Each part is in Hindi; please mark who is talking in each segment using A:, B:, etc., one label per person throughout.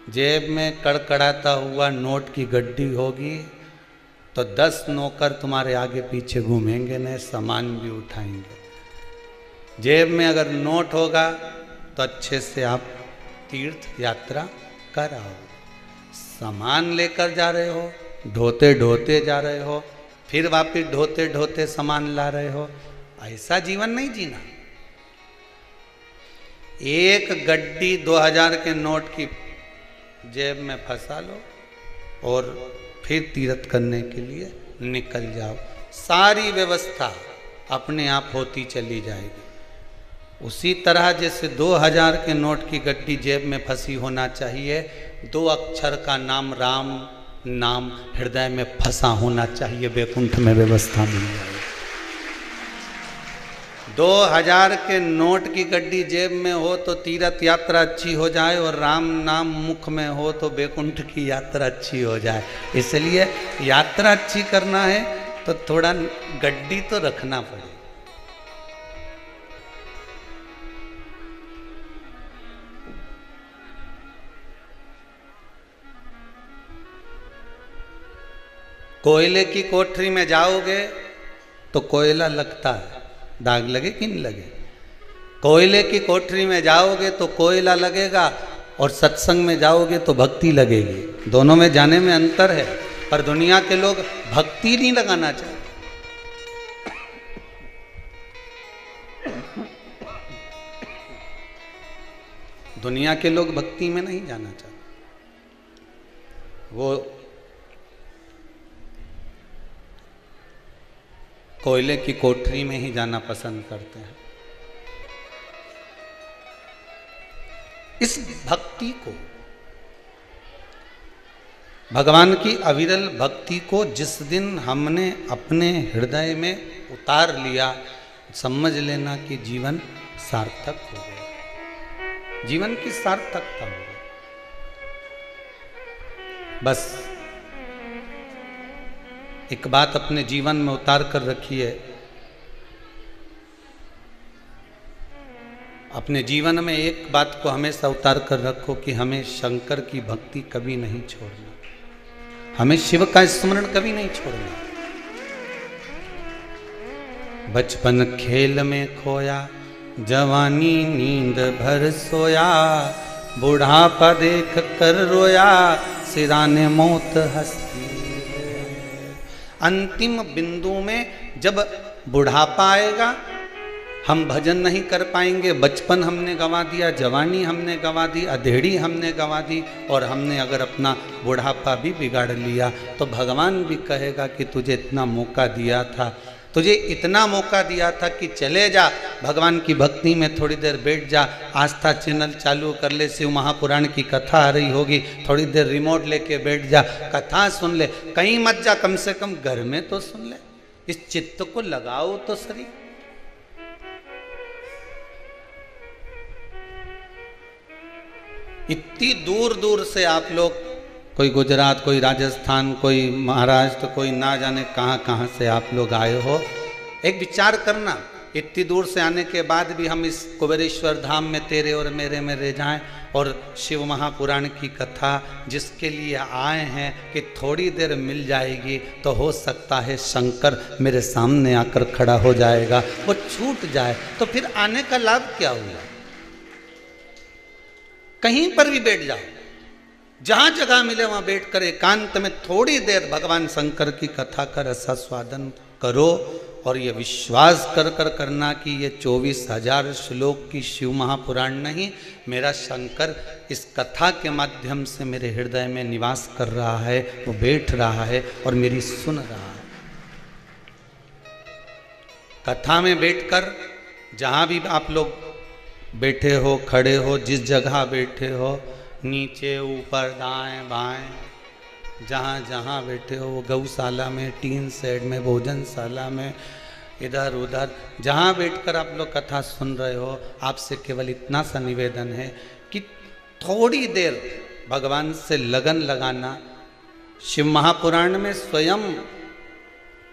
A: जेब में कड़कड़ाता हुआ नोट की गड्डी होगी तो 10 नौकर तुम्हारे आगे पीछे घूमेंगे, न सामान भी उठाएंगे। जेब में अगर नोट होगा तो अच्छे से आप तीर्थ यात्रा कर आओ। सामान लेकर जा रहे हो, ढोते ढोते जा रहे हो, फिर वापिस ढोते ढोते सामान ला रहे हो, ऐसा जीवन नहीं जीना। एक गड्डी 2000 के नोट की जेब में फंसा लो और फिर तीर्थ करने के लिए निकल जाओ। सारी व्यवस्था अपने आप होती चली जाएगी। उसी तरह जैसे 2000 के नोट की गड्डी जेब में फंसी होना चाहिए, 2 अक्षर का नाम राम नाम हृदय में फंसा होना चाहिए, वैकुंठ में व्यवस्था मिल जाएगी। 2000 के नोट की गड्डी जेब में हो तो तीर्थ यात्रा अच्छी हो जाए, और राम नाम मुख में हो तो वैकुंठ की यात्रा अच्छी हो जाए। इसलिए यात्रा अच्छी करना है तो थोड़ा गड्डी तो रखना पड़े। कोयले की कोठरी में जाओगे तो कोयला लगता है, दाग लगे कि नहीं लगे। कोयले की कोठरी में जाओगे तो कोयला लगेगा, और सत्संग में जाओगे तो भक्ति लगेगी। दोनों में जाने में अंतर है, पर दुनिया के लोग भक्ति नहीं लगाना चाहते। दुनिया के लोग भक्ति में नहीं जाना चाहते, वो कोयले की कोठरी में ही जाना पसंद करते हैं। इस भक्ति को, भगवान की अविरल भक्ति को जिस दिन हमने अपने हृदय में उतार लिया, समझ लेना कि जीवन सार्थक हो गया, जीवन की सार्थकता हो गई। बस एक बात अपने जीवन में उतार कर रखिए, अपने जीवन में एक बात को हमेशा उतार कर रखो कि हमें शंकर की भक्ति कभी नहीं छोड़ना, हमें शिव का स्मरण कभी नहीं छोड़ना। बचपन खेल में खोया, जवानी नींद भर सोया, बुढ़ापा देख कर रोया, सिराने मौत हंसती। अंतिम बिंदु में जब बुढ़ापा आएगा, हम भजन नहीं कर पाएंगे। बचपन हमने गंवा दिया, जवानी हमने गंवा दी, अधेड़ी हमने गंवा दी, और हमने अगर अपना बुढ़ापा भी बिगाड़ लिया तो भगवान भी कहेगा कि तुझे इतना मौका दिया था, तुझे इतना मौका दिया था कि चले जा, भगवान की भक्ति में थोड़ी देर बैठ जा, आस्था चैनल चालू कर ले, शिव महापुराण की कथा आ रही होगी, थोड़ी देर रिमोट लेके बैठ जा, कथा सुन ले, कहीं मत जा, कम से कम घर में तो सुन ले। इस चित्त को लगाओ तो सही। इतनी दूर दूर से आप लोग, कोई गुजरात, कोई राजस्थान, कोई महाराष्ट्र, कोई ना जाने कहाँ कहाँ से आप लोग आए हो। एक विचार करना, इतनी दूर से आने के बाद भी हम इस कुबेरेश्वर धाम में तेरे और मेरे में रह जाएं, और शिव महापुराण की कथा जिसके लिए आए हैं कि थोड़ी देर मिल जाएगी तो हो सकता है शंकर मेरे सामने आकर खड़ा हो जाएगा, वो छूट जाए तो फिर आने का लाभ क्या हुआ। कहीं पर भी बैठ जाओ, जहां जगह मिले वहां बैठकर एकांत में थोड़ी देर भगवान शंकर की कथा का रसास्वादन करो, और ये विश्वास कर कर करना कि ये 24,000 श्लोक की शिव महापुराण नहीं, मेरा शंकर इस कथा के माध्यम से मेरे हृदय में निवास कर रहा है, वो बैठ रहा है और मेरी सुन रहा है। कथा में बैठकर जहां भी आप लोग बैठे हो, खड़े हो, जिस जगह बैठे हो, नीचे ऊपर दाएं बाएं, जहाँ जहाँ बैठे हो, वो गौशाला में, टीन शेड में, भोजनशाला में, इधर उधर जहाँ बैठकर आप लोग कथा सुन रहे हो, आपसे केवल इतना सा निवेदन है कि थोड़ी देर भगवान से लगन लगाना। शिव महापुराण में स्वयं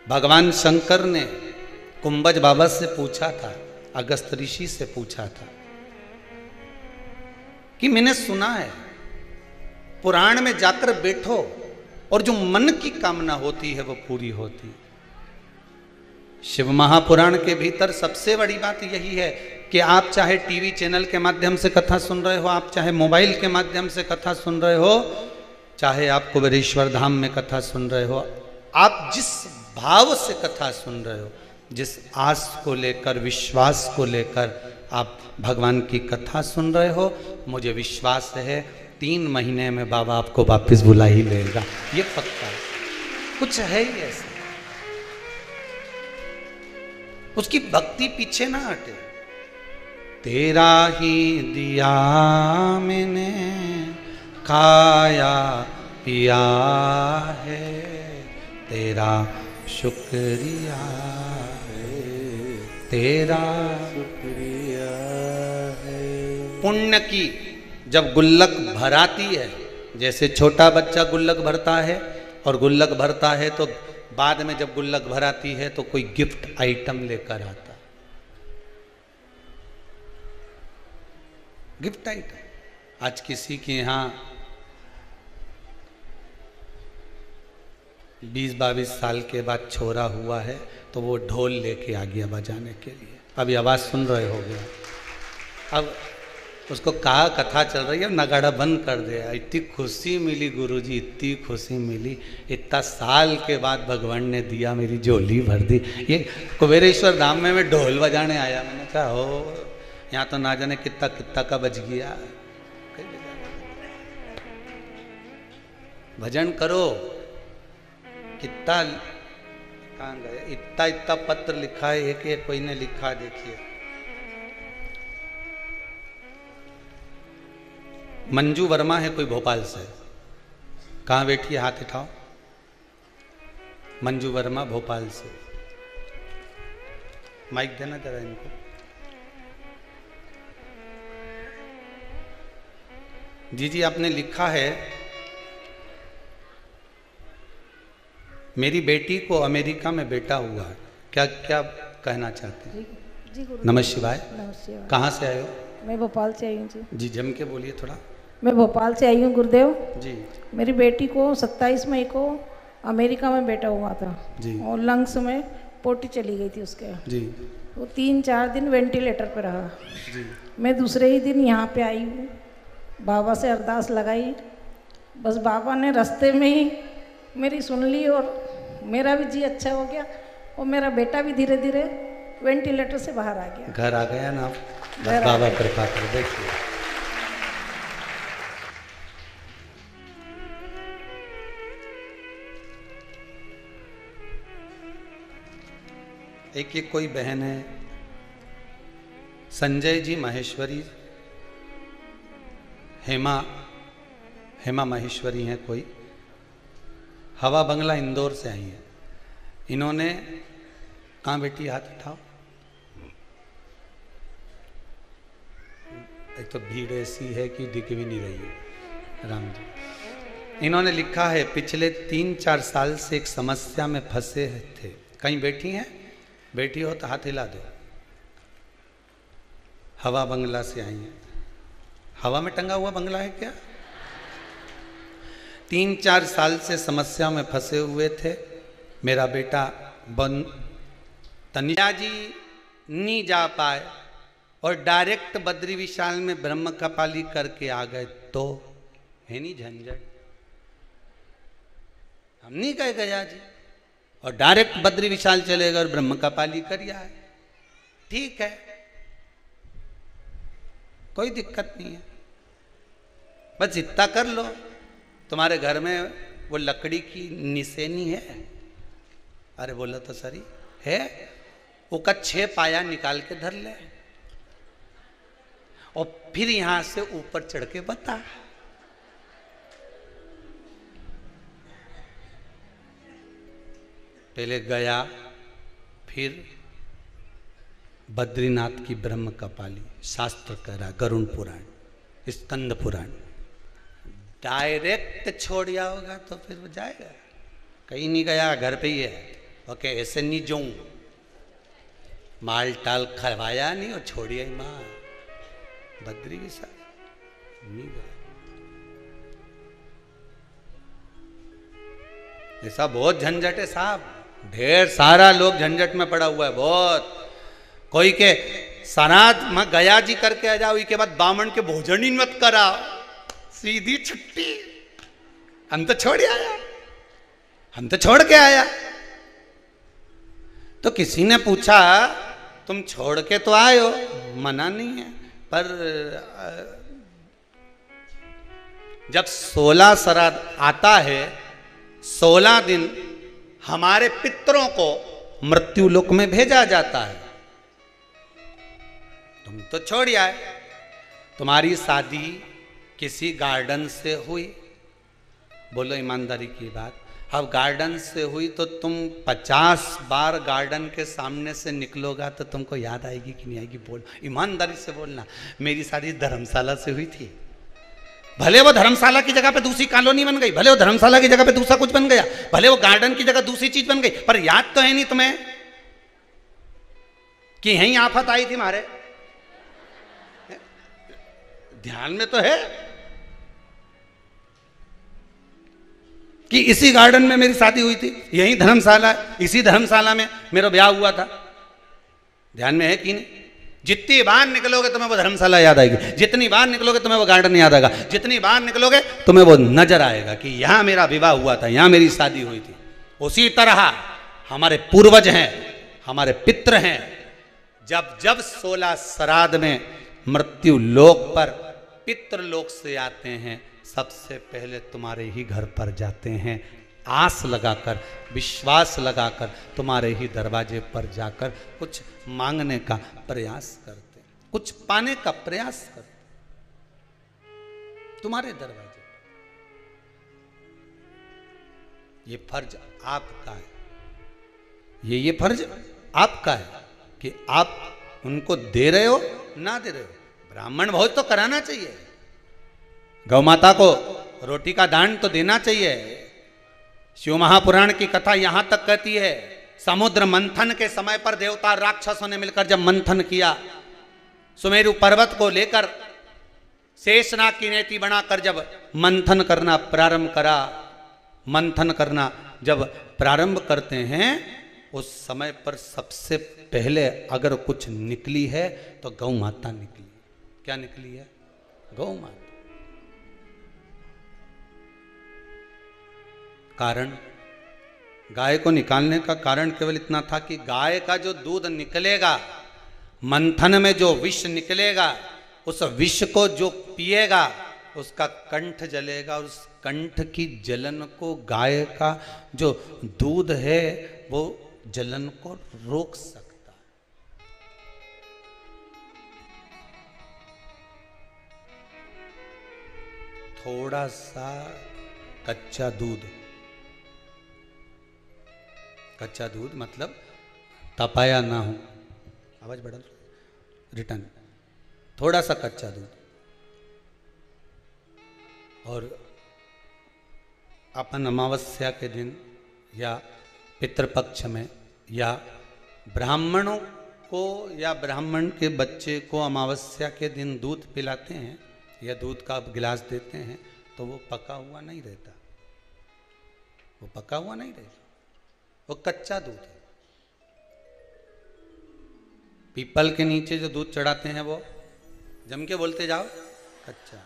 A: भगवान शंकर ने कुंभज बाबा से पूछा था, अगस्त ऋषि से पूछा था कि मैंने सुना है पुराण में जाकर बैठो और जो मन की कामना होती है वो पूरी होती। शिव महापुराण के भीतर सबसे बड़ी बात यही है कि आप चाहे टीवी चैनल के माध्यम से कथा सुन रहे हो, आप चाहे मोबाइल के माध्यम से कथा सुन रहे हो, चाहे आप कुबेरेश्वर धाम में कथा सुन रहे हो, आप जिस भाव से कथा सुन रहे हो, जिस आस को लेकर, विश्वास को लेकर आप भगवान की कथा सुन रहे हो, मुझे विश्वास है 3 महीने में बाबा आपको वापस बुला ही लेगा। ये पक्का है, कुछ है ही ऐसा। उसकी भक्ति पीछे ना हटे। तेरा ही दिया मैंने खाया पिया है, तेरा शुक्रिया है, तेरा शुक्रिया है। पुण्य की जब गुल्लक भराती है, जैसे छोटा बच्चा गुल्लक भरता है और गुल्लक भरता है तो बाद में जब गुल्लक भराती है तो कोई गिफ्ट आइटम लेकर आता, गिफ्ट आइटम। आज किसी के यहाँ 20-22 साल के बाद छोरा हुआ है तो वो ढोल लेके आ गया बजाने के लिए। अभी आवाज़ सुन रहे हो गया। अब उसको कहा कथा चल रही है, नगाड़ा बंद कर दिया। इतनी खुशी मिली गुरुजी, इतनी खुशी मिली। इतना साल के बाद भगवान ने दिया, मेरी झोली भर दी। ये कुबेरेश्वर धाम में मैं ढोल बजाने आया। मैंने कहा हो यहाँ तो ना जाने कितना कितना का बज गया। भजन करो। कितना कहाँ गए, इतना इतना पत्र लिखा है, एक एक कोई ने लिखा, देखिए। मंजू वर्मा है कोई भोपाल से, कहाँ बैठी है हाथ उठाओ। मंजू वर्मा भोपाल से, माइक देना जरा इनको। जी आपने लिखा है, मेरी बेटी को अमेरिका में बेटा हुआ है, क्या क्या कहना चाहते हैं?
B: जी
A: नमः शिवाय। कहाँ से आए हो?
B: मैं भोपाल से आई हूँ जी।
A: जी जम के बोलिए थोड़ा।
B: मैं भोपाल से आई हूँ गुरुदेव
A: जी।
B: मेरी बेटी को 27 मई को अमेरिका में बेटा हुआ था
A: जी।
B: और लंग्स में पोटी चली गई थी उसके
A: जी।
B: वो 3-4 दिन वेंटिलेटर पर रहा
A: जी।
B: मैं दूसरे ही दिन यहाँ पे आई हूँ, बाबा से अरदास लगाई, बस बाबा ने रास्ते में ही मेरी सुन ली और मेरा भी जी अच्छा हो गया और मेरा बेटा भी धीरे धीरे वेंटिलेटर से बाहर आ गया।
A: घर आ गया ना, बस बाबा कृपा कर। देखिए एक कोई बहन है, संजय जी माहेश्वरी, हेमा माहेश्वरी हैं कोई, हवा बंगला इंदौर से आई है। इन्होंने, कहाँ बेटी हाथ उठाओ। एक तो भीड़ ऐसी है कि दिख भी नहीं रही है। राम जी, इन्होंने लिखा है पिछले 3-4 साल से एक समस्या में फंसे थे। कहीं बैठी हैं? बैठी हो तो हाथ हिला दो। हवा बंगला से आई है। हवा में टंगा हुआ बंगला है क्या? 3-4 साल से समस्या में फंसे हुए थे। मेरा बेटा तनिया जी नहीं जा पाए और डायरेक्ट बद्री विशाल में ब्रह्म कपाली करके आ गए, तो है नहीं झंझट। हम नहीं कहे गया जी, और डायरेक्ट बद्री विशाल चले गए और ब्रह्म कपाली कर आए। ठीक है, कोई दिक्कत नहीं है, बस इतना कर लो। तुम्हारे घर में वो लकड़ी की निसेनी है? अरे बोलो तो सरी है। वो का 6 पाया निकाल के धर ले और फिर यहां से ऊपर चढ़ के बता। पहले गया, फिर बद्रीनाथ की ब्रह्म कपाली, शास्त्र करा, गरुण पुराण, स्कंद पुराण। डायरेक्ट छोड़ दिया होगा तो फिर वो जाएगा। कहीं नहीं गया, घर पे ही है। ओके, ऐसे नहीं जाऊं, माल टाल खरवाया नहीं और छोड़िए माँ बद्री के साथ नहीं गया। ऐसा बहुत झंझट है साहब, ढेर सारा लोग झंझट में पड़ा हुआ है बहुत। कोई के सनाद में गया जी करके आ जाओ, के बाद बामन के भोजन ही मत करा, सीधी छुट्टी। हम तो छोड़ आया, हम तो छोड़ के आया। तो किसी ने पूछा तुम छोड़ के तो आए हो, मना नहीं है, पर जब 16 श्राद्ध आता है, 16 दिन हमारे पितरों को मृत्यु लोक में भेजा जाता है। तुम तो छोड़ आए। तुम्हारी शादी किसी गार्डन से हुई, बोलो ईमानदारी की बात, अब गार्डन से हुई तो तुम 50 बार गार्डन के सामने से निकलोगा तो तुमको याद आएगी कि नहीं आएगी? बोल, ईमानदारी से बोलना। मेरी शादी धर्मशाला से हुई थी, भले वो धर्मशाला की जगह पे दूसरी कॉलोनी बन गई, भले वो धर्मशाला की जगह पे दूसरा कुछ बन गया, भले वो गार्डन की जगह दूसरी चीज बन गई, पर याद तो है नहीं तुम्हें कि यहीं आफत आई थी हमारे? ध्यान में तो है कि इसी गार्डन में मेरी शादी हुई थी, यही धर्मशाला, इसी धर्मशाला में मेरा ब्याह हुआ था। ध्यान में है कि नहीं? जितनी बार निकलोगे तुम्हें वो धर्मशाला याद आएगी, जितनी बार निकलोगे तुम्हें वो गार्डन याद आएगा, जितनी बार निकलोगे तुम्हें वो नजर आएगा कि यहां मेरा विवाह हुआ था, यहां मेरी शादी हुई थी। उसी तरह हमारे पूर्वज हैं, हमारे पितृ हैं, जब जब 16 श्राद्ध में मृत्यु लोक पर पितृलोक से आते हैं, सबसे पहले तुम्हारे ही घर पर जाते हैं, आस लगाकर, विश्वास लगाकर तुम्हारे ही दरवाजे पर जाकर कुछ मांगने का प्रयास करते, कुछ पाने का प्रयास करते तुम्हारे दरवाजे। ये फर्ज आपका है, ये फर्ज आपका है कि आप उनको दे रहे हो ना दे रहे हो। ब्राह्मण भोज तो कराना चाहिए, गौ माता को रोटी का दान तो देना चाहिए। शिव महापुराण की कथा यहां तक कहती है, समुद्र मंथन के समय पर देवता राक्षसों ने मिलकर जब मंथन किया, सुमेरु पर्वत को लेकर शेषनाग की नेति बनाकर जब मंथन करना प्रारंभ करा, मंथन करना जब प्रारंभ करते हैं, उस समय पर सबसे पहले अगर कुछ निकली है तो गौ माता निकली। क्या निकली है? गौ माता। कारण, गाय को निकालने का कारण केवल इतना था कि गाय का जो दूध निकलेगा, मंथन में जो विष निकलेगा, उस विष को जो पिएगा उसका कंठ जलेगा, और उस कंठ की जलन को गाय का जो दूध है वो जलन को रोक सकता है। थोड़ा सा कच्चा दूध, कच्चा दूध मतलब तपाया ना हो, आवाज बढ़ा रिटर्न, थोड़ा सा कच्चा दूध, और अपन अमावस्या के दिन या पितृपक्ष में या ब्राह्मणों को या ब्राह्मण के बच्चे को अमावस्या के दिन दूध पिलाते हैं या दूध का गिलास देते हैं, तो वो पका हुआ नहीं रहता, वो पका हुआ नहीं रहता, वो कच्चा दूध है। पीपल के नीचे जो दूध चढ़ाते हैं वो जम के बोलते जाओ कच्चा।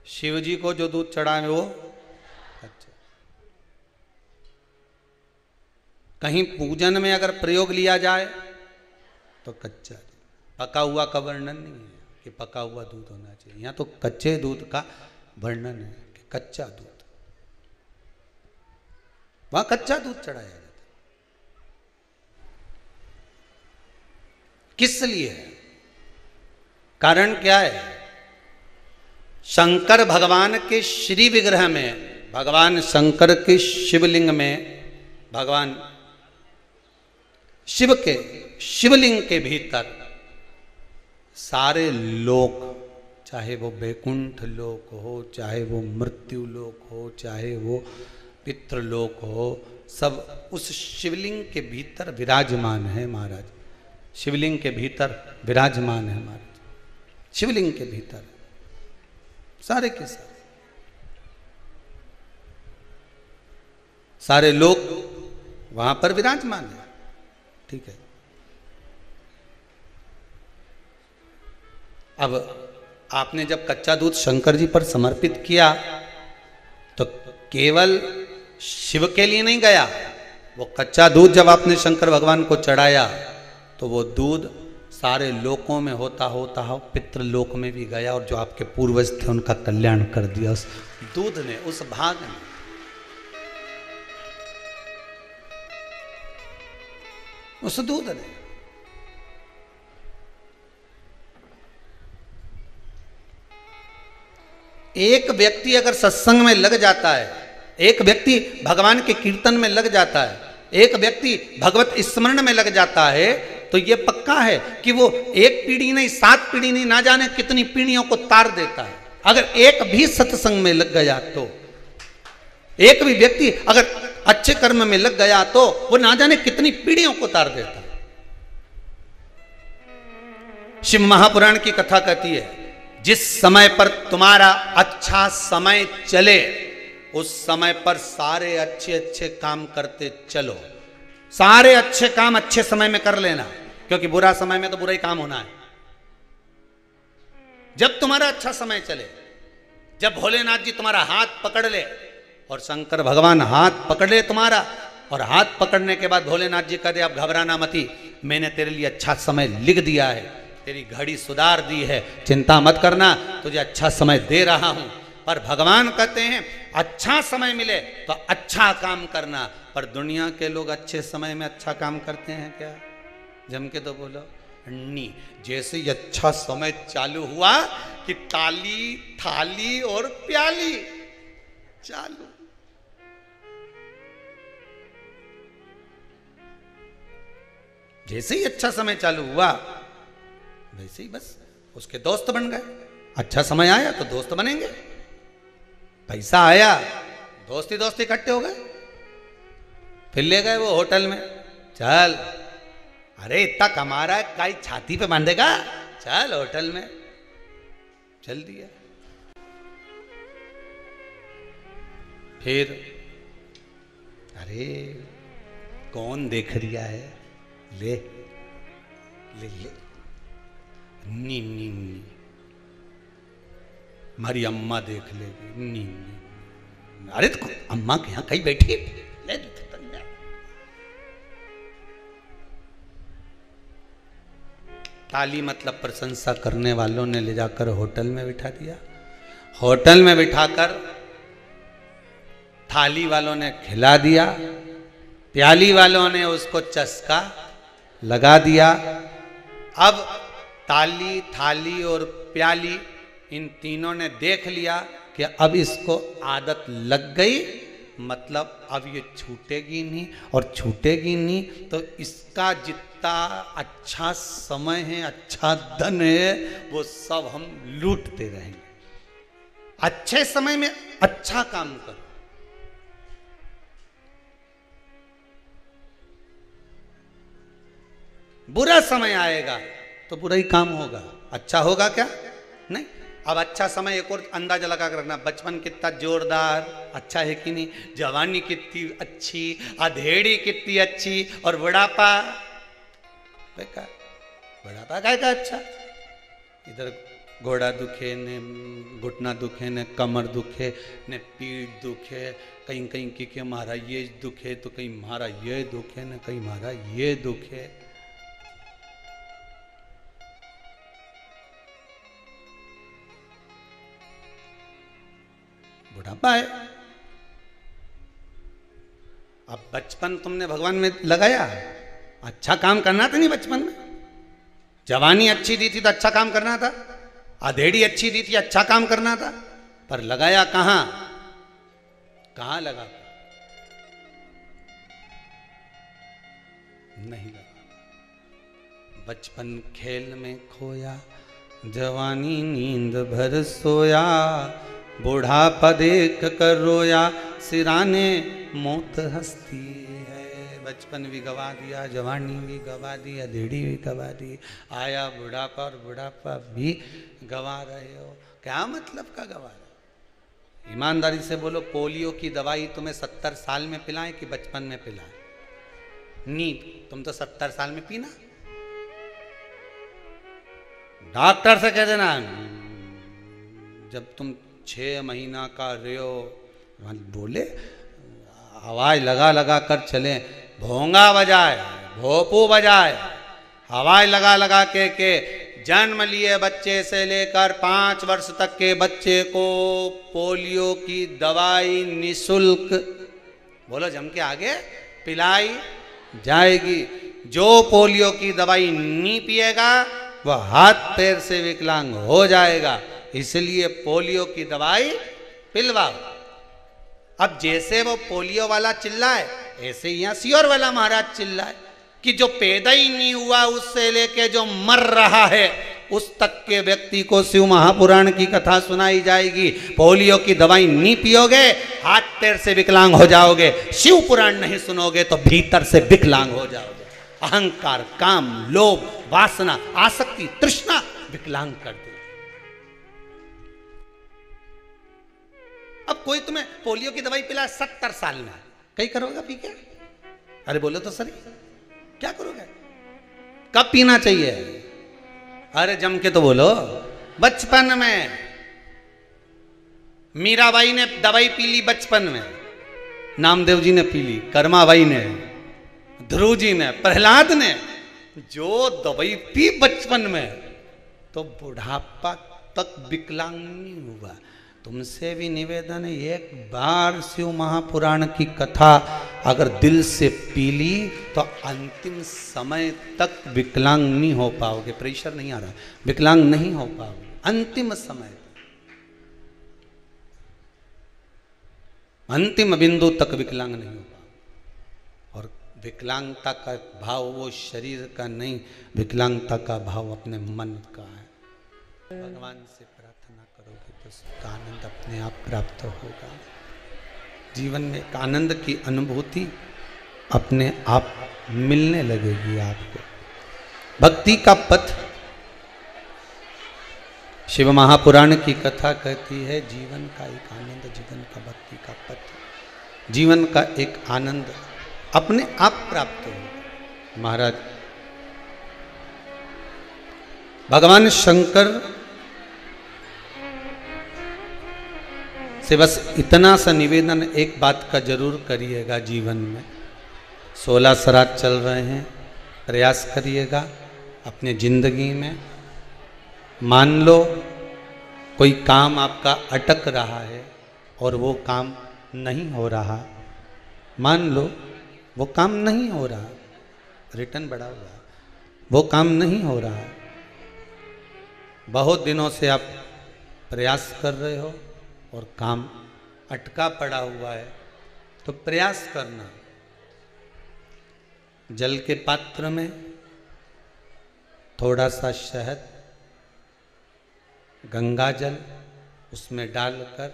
A: शिव जी को जो दूध चढ़ा है वो कच्चा। कहीं पूजन में अगर प्रयोग लिया जाए तो कच्चा। पका हुआ का वर्णन नहीं है कि पका हुआ दूध होना चाहिए, यहाँ तो कच्चे दूध का वर्णन है कि कच्चा दूध, वहां कच्चा दूध चढ़ाया जाता है। किस लिए है? कारण क्या है? शंकर भगवान के श्री विग्रह में, भगवान शंकर के शिवलिंग में, भगवान शिव के शिवलिंग के भीतर सारे लोक, चाहे वो बैकुंठ लोक हो, चाहे वो मृत्यु लोक हो, चाहे वो पितृलोक हो, सब उस शिवलिंग के भीतर विराजमान है महाराज। शिवलिंग के भीतर विराजमान है महाराज, शिवलिंग के भीतर सारे के सारे सारे लोग वहां पर विराजमान है। ठीक है, अब आपने जब कच्चा दूध शंकर जी पर समर्पित किया तो केवल शिव के लिए नहीं गया, वो कच्चा दूध जब आपने शंकर भगवान को चढ़ाया तो वो दूध सारे लोकों में होता होता हो पितृलोक में भी गया, और जो आपके पूर्वज थे उनका कल्याण कर दिया उस दूध ने, उस भाग ने। उस दूध ने। एक व्यक्ति अगर सत्संग में लग जाता है, एक व्यक्ति भगवान के कीर्तन में लग जाता है, एक व्यक्ति भगवत स्मरण में लग जाता है, तो यह पक्का है कि वो एक पीढ़ी नहीं, 7 पीढ़ी नहीं, ना जाने कितनी पीढ़ियों को तार देता है। अगर एक भी सत्संग में लग गया तो, एक भी व्यक्ति अगर अच्छे कर्म में लग गया तो वो ना जाने कितनी पीढ़ियों को तार देता है। शिव महापुराण की कथा कहती है, जिस समय पर तुम्हारा अच्छा समय चले उस समय पर सारे अच्छे अच्छे काम करते चलो। सारे अच्छे काम अच्छे समय में कर लेना, क्योंकि बुरा समय में तो बुरा ही काम होना है। जब तुम्हारा अच्छा समय चले, जब भोलेनाथ जी तुम्हारा हाथ पकड़ ले, और शंकर भगवान हाथ पकड़ ले तुम्हारा, और हाथ पकड़ने के बाद भोलेनाथ जी कहते अब घबराना मती, मैंने तेरे लिए अच्छा समय लिख दिया है, तेरी घड़ी सुधार दी है, चिंता मत करना, तुझे अच्छा समय दे रहा हूं। पर भगवान कहते हैं अच्छा समय मिले तो अच्छा काम करना। पर दुनिया के लोग अच्छे समय में अच्छा काम करते हैं क्या? जम के तो बोलो नहीं। जैसे ही अच्छा समय चालू हुआ कि ताली थाली और प्याली चालू। जैसे ही अच्छा समय चालू हुआ वैसे ही बस उसके दोस्त बन गए। अच्छा समय आया तो दोस्त बनेंगे, पैसा आया दोस्ती दोस्ती इकट्ठे हो गए, फिर ले गए वो होटल में। चल, अरे इतना कमा रहा है, काई छाती पे बांधेगा, चल होटल में, चल दिया। फिर अरे कौन देख रिया है, ले ले ले, नी नी नी, हमारी अम्मा देख लेगी, नी नी। अरे तो अम्मा के यहां कहीं बैठी है, ले ताली मतलब प्रशंसा करने वालों ने ले जाकर होटल में बिठा दिया। होटल में बिठाकर थाली वालों ने खिला दिया, प्याली वालों ने उसको चस्का लगा दिया। अब ताली थाली और प्याली इन तीनों ने देख लिया कि अब इसको आदत लग गई, मतलब अब ये छूटेगी नहीं, और छूटेगी नहीं तो इसका जितना अच्छा समय है, अच्छा धन है, वो सब हम लूटते रहेंगे। अच्छे समय में अच्छा काम करो, बुरा समय आएगा तो बुरा ही काम होगा, अच्छा होगा क्या? नहीं। अब अच्छा समय एक और अंदाजा लगा कर रखना, बचपन कितना जोरदार अच्छा है कि नहीं, जवानी कितनी अच्छी, अधेड़ी कितनी अच्छी, और बुढ़ापा बेकार। बुढ़ापा काय का अच्छा, इधर घोड़ा दुखे ने, घुटना दुखे ने, कमर दुखे ने, पीठ दुखे, कहीं कहीं कि हमारा ये दुखे तो कहीं हमारा ये दुखे ने, कहीं हमारा ये दुखे। बुढ़ापा है। अब बचपन तुमने भगवान में लगाया, अच्छा काम करना था नहीं बचपन में, जवानी अच्छी दी थी तो अच्छा काम करना था, अधेड़ी अच्छी दी थी अच्छा काम करना था, पर लगाया कहां? कहां लगा? नहीं लगा। बचपन खेल में खोया, जवानी नींद भर सोया, बुढ़ापा देख कर रोया, सिराने मौत हंसती है। बचपन भी गवा दिया, जवानी भी गवा दी, अधेड़ी भी गवा दी, आया बुढ़ापा और बुढ़ापा भी गवा रहे हो। क्या मतलब का गवा रहे? ईमानदारी से बोलो, पोलियो की दवाई तुम्हें 70 साल में पिलाएं कि बचपन में पिलाएं? नींद तुम तो 70 साल में पीना। डॉक्टर से कह देना जब तुम 6 महीना का रहे हो, बोले आवाज लगा लगा कर चले, भोंगा बजाए, भोपू बजाए, आवाज लगा लगा के जन्म लिए बच्चे से लेकर 5 वर्ष तक के बच्चे को पोलियो की दवाई निशुल्क, बोलो जम के आगे, पिलाई जाएगी। जो पोलियो की दवाई नहीं पिएगा वह हाथ पैर से विकलांग हो जाएगा, इसलिए पोलियो की दवाई पिलवाओ। अब जैसे वो पोलियो वाला चिल्लाए, ऐसे ही यहाँ सियोर वाला महाराज चिल्लाए कि जो पैदा ही नहीं हुआ उससे लेके जो मर रहा है उस तक के व्यक्ति को शिव महापुराण की कथा सुनाई जाएगी। पोलियो की दवाई नहीं पियोगे, हाथ पैर से विकलांग हो जाओगे। शिव पुराण नहीं सुनोगे तो भीतर से विकलांग हो जाओगे। अहंकार, काम, लोभ, वासना, आसक्ति, तृष्णा विकलांग कर दे। अब कोई तुम्हें पोलियो की दवाई पिलाए 70 साल में, कहीं करोगे पी के? अरे बोलो तो सही, क्या करोगे? कब पीना चाहिए? अरे जम के तो बोलो। बचपन में मीराबाई ने दवाई पी ली, बचपन में नामदेव जी ने पी ली, कर्माबाई ने, ध्रुव जी ने, प्रहलाद ने, जो दवाई पी बचपन में तो बुढ़ापा तक विकलांग नहीं हुआ। तुमसे भी निवेदन है, एक बार शिव महापुराण की कथा अगर दिल से पी ली तो अंतिम समय तक विकलांग नहीं हो पाओगे। प्रेशर नहीं आ रहा, विकलांग नहीं हो पाओगे अंतिम समय तक, अंतिम बिंदु तक विकलांग नहीं हो पाओगे। और विकलांगता का भाव वो शरीर का नहीं, विकलांगता का भाव अपने मन का है। भगवान से प्रार्थना करोगे तो उसका आनंद अपने आप प्राप्त होगा। जीवन में एक आनंद की अनुभूति अपने आप मिलने लगेगी आपको। भक्ति का पथ, शिव महापुराण की कथा कहती है जीवन का एक आनंद, जीवन का भक्ति का पथ, जीवन का एक आनंद अपने आप प्राप्त होगा। महाराज भगवान शंकर से बस इतना सा निवेदन एक बात का जरूर करिएगा जीवन में। 16 श्राद्ध चल रहे हैं, प्रयास करिएगा अपने जिंदगी में। मान लो कोई काम आपका अटक रहा है और वो काम नहीं हो रहा, मान लो वो काम नहीं हो रहा, रिटर्न बढ़ा हुआ, वो काम नहीं हो रहा, बहुत दिनों से आप प्रयास कर रहे हो और काम अटका पड़ा हुआ है, तो प्रयास करना, जल के पात्र में थोड़ा सा शहद, गंगा जल उसमें डालकर,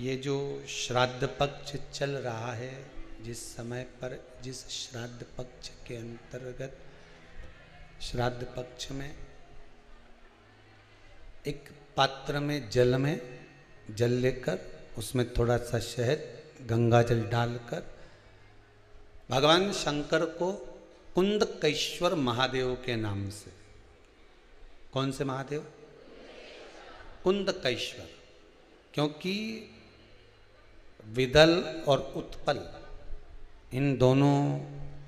A: ये जो श्राद्ध पक्ष चल रहा है, जिस समय पर, जिस श्राद्ध पक्ष के अंतर्गत, श्राद्ध पक्ष में एक पात्र में जल लेकर उसमें थोड़ा सा शहद, गंगा जल डालकर भगवान शंकर को कुंदकेश्वर महादेव के नाम से, कौन से महादेव? कुंदकेश्वर, क्योंकि विदल और उत्पल इन दोनों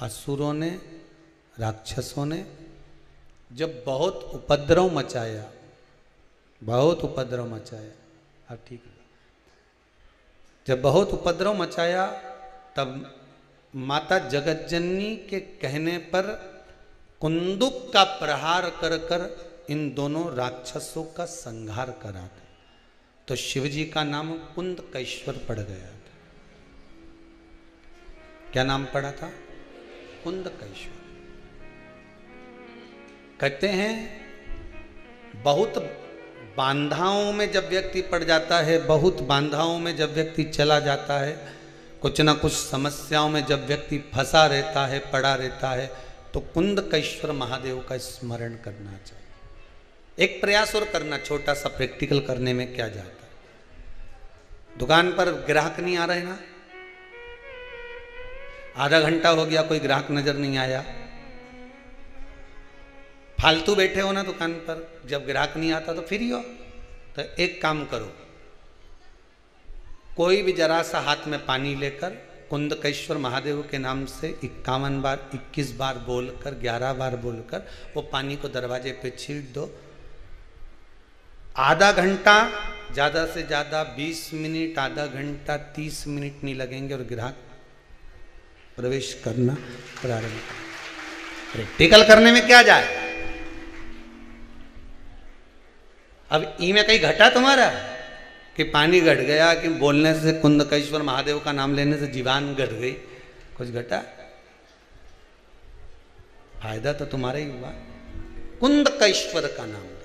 A: असुरों ने, राक्षसों ने जब बहुत उपद्रव मचाया, बहुत उपद्रव मचाया, अब ठीक है, जब बहुत उपद्रव मचाया तब माता जगतजननी के कहने पर कुंदुक का प्रहार कर कर इन दोनों राक्षसों का संहार करा था। तो शिवजी का नाम कुंदकेश्वर पड़ गया था। क्या नाम पड़ा था? कुंदकेश्वर। कहते हैं बहुत बांधाओं में जब व्यक्ति पड़ जाता है, बहुत बांधाओं में जब व्यक्ति चला जाता है, कुछ ना कुछ समस्याओं में जब व्यक्ति फंसा रहता है, पड़ा रहता है, तो कुंदकेश्वर महादेव का स्मरण करना चाहिए। एक प्रयास और करना, छोटा सा प्रैक्टिकल करने में क्या जाता है। दुकान पर ग्राहक नहीं आ रहे ना, आधा घंटा हो गया कोई ग्राहक नजर नहीं आया, फालतू बैठे हो ना दुकान पर, जब ग्राहक नहीं आता तो फ्री हो, तो एक काम करो, कोई भी जरा सा हाथ में पानी लेकर कुंदकेश्वर महादेव के नाम से 51 बार 21 बार बोलकर 11 बार बोलकर वो पानी को दरवाजे पे छीट दो। आधा घंटा, ज़्यादा से ज़्यादा 20 मिनट, आधा घंटा 30 मिनट नहीं लगेंगे और ग्राहक प्रवेश करना प्रारंभ करें। प्रैक्टिकल करने में क्या जाए। अब ई में कहीं घटा तुम्हारा कि पानी घट गया, कि बोलने से कुंदकेश्वर महादेव का नाम लेने से जीवान घट गई, कुछ घटा? फायदा तो तुम्हारा ही हुआ। कुंदकेश्वर का नाम लेकर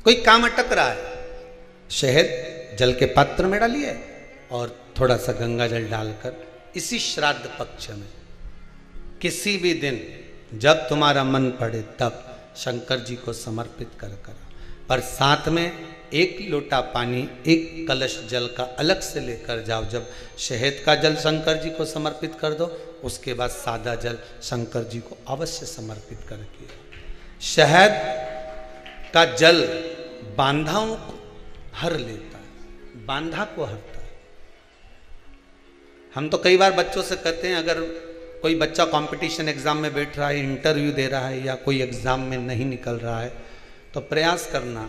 A: कोई काम अटक रहा है, शहद जल के पात्र में डालिए और थोड़ा सा गंगा जल डालकर इसी श्राद्ध पक्ष में किसी भी दिन जब तुम्हारा मन पड़े तब शंकर जी को समर्पित कर, पर साथ में 1 लोटा पानी 1 कलश जल का अलग से लेकर जाओ। जब शहद का जल शंकर जी को समर्पित कर दो, उसके बाद सादा जल शंकर जी को अवश्य समर्पित करके। शहद का जल बांधाओं को हर लेता है, बांधा को हरता है। हम तो कई बार बच्चों से कहते हैं, अगर कोई बच्चा कंपटीशन एग्जाम में बैठ रहा है, इंटरव्यू दे रहा है या कोई एग्जाम में नहीं निकल रहा है, तो प्रयास करना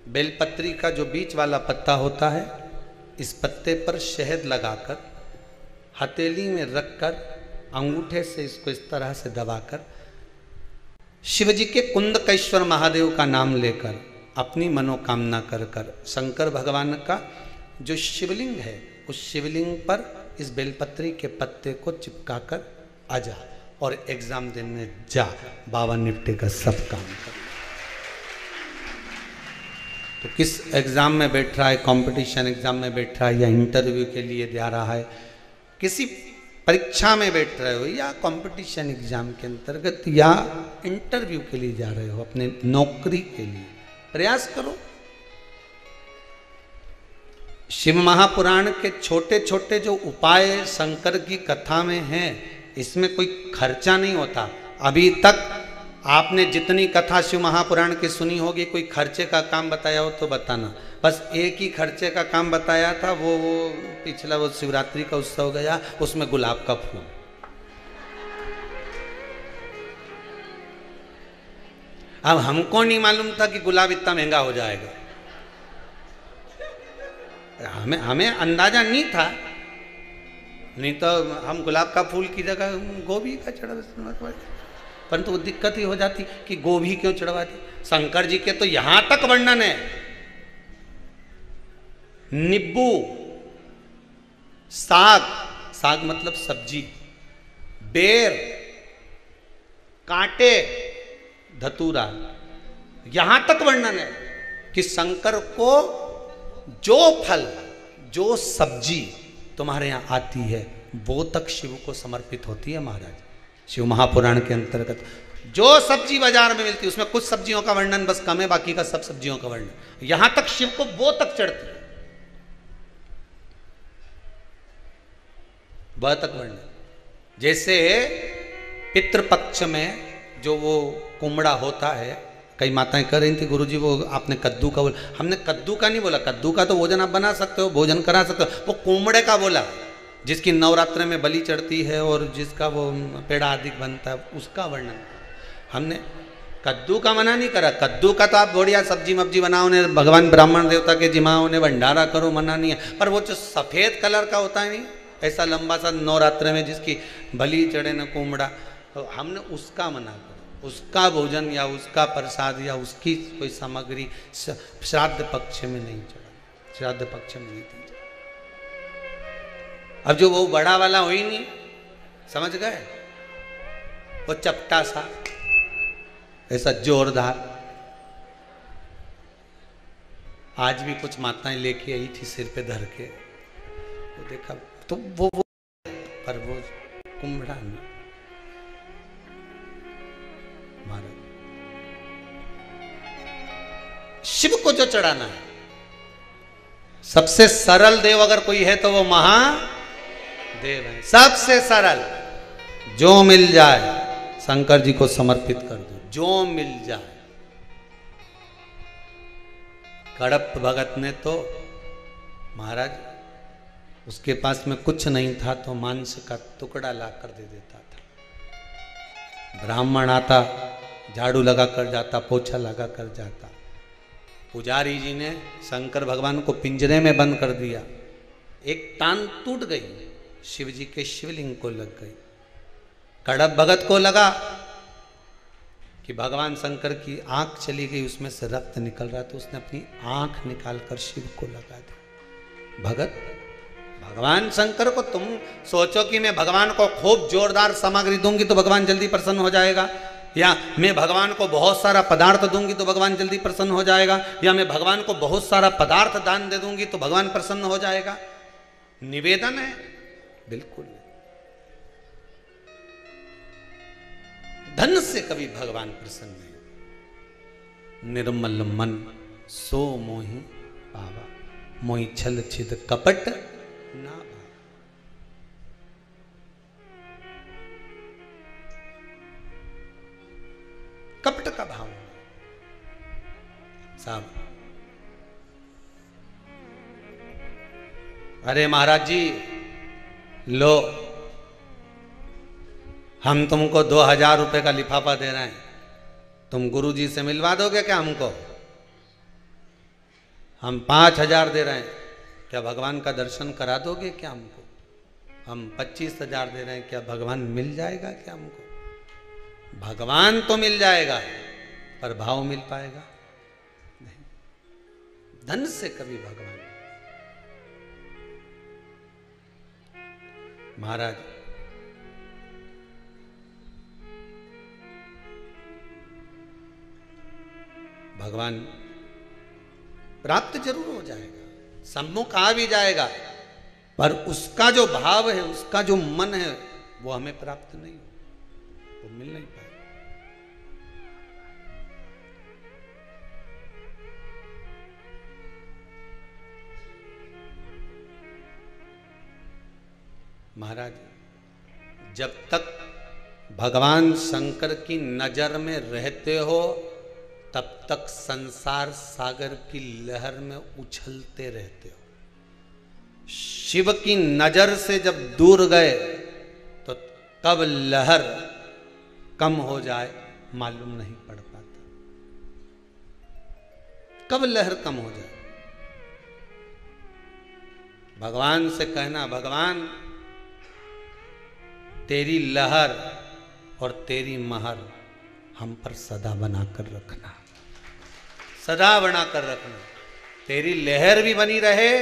A: बेलपत्री का जो बीच वाला पत्ता होता है, इस पत्ते पर शहद लगाकर हथेली में रखकर अंगूठे से इसको इस तरह से दबाकर शिवजी के कुंदकेश्वर महादेव का नाम लेकर अपनी मनोकामना कर कर शंकर भगवान का जो शिवलिंग है उस शिवलिंग पर इस बेलपत्री के पत्ते को चिपकाकर आ जा और एग्जाम देने जा, बाबा निपटेगा सब काम कर। तो किस एग्जाम में बैठ रहा है, कंपटीशन एग्जाम में बैठ रहा है या इंटरव्यू के लिए जा रहा है, किसी परीक्षा में बैठ रहे हो या कंपटीशन एग्जाम के अंतर्गत या इंटरव्यू के लिए जा रहे हो, अपने नौकरी के लिए प्रयास करो। शिव महापुराण के छोटे छोटे जो उपाय शंकर की कथा में हैं, इसमें कोई खर्चा नहीं होता। अभी तक आपने जितनी कथा शिव महापुराण की सुनी होगी, कोई खर्चे का काम बताया हो तो बताना। बस एक ही खर्चे का काम बताया था, वो पिछला वो शिवरात्रि का उत्सव गया, उसमें गुलाब का फूल। अब हमको नहीं मालूम था कि गुलाब इतना महंगा हो जाएगा, हमें अंदाजा नहीं था, नहीं तो हम गुलाब का फूल की जगह गोभी का चढ़ा, परंतु वो दिक्कत ही हो जाती कि गोभी क्यों चढ़वाती। शंकर जी के तो यहां तक वर्णन है, नींबू, साग, साग मतलब सब्जी, बेर, कांटे, धतूरा, यहां तक वर्णन है कि शंकर को जो फल जो सब्जी तुम्हारे यहां आती है वो तक शिव को समर्पित होती है। महाराज शिव महापुराण के अंतर्गत जो सब्जी बाजार में मिलती है उसमें कुछ सब्जियों का वर्णन बस कम है, बाकी का सब सब्जियों का वर्णन यहां तक शिव को वो तक चढ़ती है, वह तक वर्णन। जैसे पितृपक्ष में जो वो कुमड़ा होता है, कई माताएं कह रही थी गुरुजी वो आपने कद्दू का बोला, हमने कद्दू का नहीं बोला, कद्दू का तो भोजन आप बना सकते हो, भोजन करा सकते हो, वो कुमड़े का बोला जिसकी नवरात्र में बलि चढ़ती है और जिसका वो पेड़ा आदि बनता है, उसका वर्णन। हमने कद्दू का मना नहीं करा, कद्दू का तो आप बढ़िया सब्जी मब्जी बनाओ ने, भगवान ब्राह्मण देवता के जिमाओ ने भंडारा करो, मना नहीं है। पर वो जो सफ़ेद कलर का होता है नहीं, ऐसा लंबा सा नवरात्र में जिसकी बलि चढ़े न कुमड़ा, तो हमने उसका मना करो, उसका भोजन या उसका प्रसाद या उसकी कोई सामग्री श्राद्ध पक्ष में नहीं चढ़ा, श्राद्ध पक्ष में नहीं दी। अब जो वो बड़ा वाला हो ही नहीं, समझ गए, वो चपटा सा ऐसा जोरदार, आज भी कुछ माताएं लेके आई थी सिर पे धर के, वो देखा तो वो पर वो कुम्भड़ा नहीं। महाराज शिव को जो चढ़ाना है, सबसे सरल देव अगर कोई है तो वो महादेव है। सबसे सरल, जो मिल जाए शंकर जी को समर्पित कर दो, जो मिल जाए। कड़प भगत ने तो महाराज उसके पास में कुछ नहीं था तो मांस का टुकड़ा ला कर दे देता था। ब्राह्मण आता, झाड़ू लगा कर जाता, पोछा लगा कर जाता। पुजारी जी ने शंकर भगवान को पिंजरे में बंद कर दिया। एक टांग टूट गई, शिव जी के शिवलिंग को लग गई। कड़प भगत को लगा कि भगवान शंकर की आंख चली गई, उसमें से रक्त निकल रहा, तो उसने अपनी आंख निकालकर शिव को लगा दी। भगत, भगवान शंकर को तुम सोचो कि मैं भगवान को खूब जोरदार सामग्री दूंगी तो भगवान जल्दी प्रसन्न हो जाएगा, या मैं भगवान को बहुत सारा पदार्थ दूंगी तो भगवान जल्दी प्रसन्न हो जाएगा, या मैं भगवान को बहुत सारा पदार्थ दान दे दूंगी तो भगवान प्रसन्न हो जाएगा। निवेदन है, बिल्कुल नहीं। धन से कभी भगवान प्रसन्न नहीं। निर्मल मन सो मोहि पावा, मोहि छल छिद कपट ना भावा। कपट का भाव साहब। अरे महाराज जी लो, हम तुमको 2000 रुपए का लिफाफा दे रहे हैं, तुम गुरु जी से मिलवा दोगे क्या हमको? हम 5000 दे रहे हैं, क्या भगवान का दर्शन करा दोगे क्या हमको? हम 25,000 दे रहे हैं, क्या भगवान मिल जाएगा क्या हमको? भगवान तो मिल जाएगा, पर भाव मिल पाएगा नहीं। धन से कभी भगवान। महाराज भगवान प्राप्त जरूर हो जाएगा, सम्मुख आ भी जाएगा, पर उसका जो भाव है, उसका जो मन है, वो हमें प्राप्त नहीं, वो मिल नहीं पाएगा। महाराज जब तक भगवान शंकर की नजर में रहते हो, तब तक संसार सागर की लहर में उछलते रहते हो। शिव की नजर से जब दूर गए तो कब लहर कम हो जाए मालूम नहीं पड़ पाता। कब लहर कम हो जाए, भगवान से कहना, भगवान तेरी लहर और तेरी महर हम पर सदा बनाकर रखना, सदा बनाकर रखना। तेरी लहर भी बनी रहे,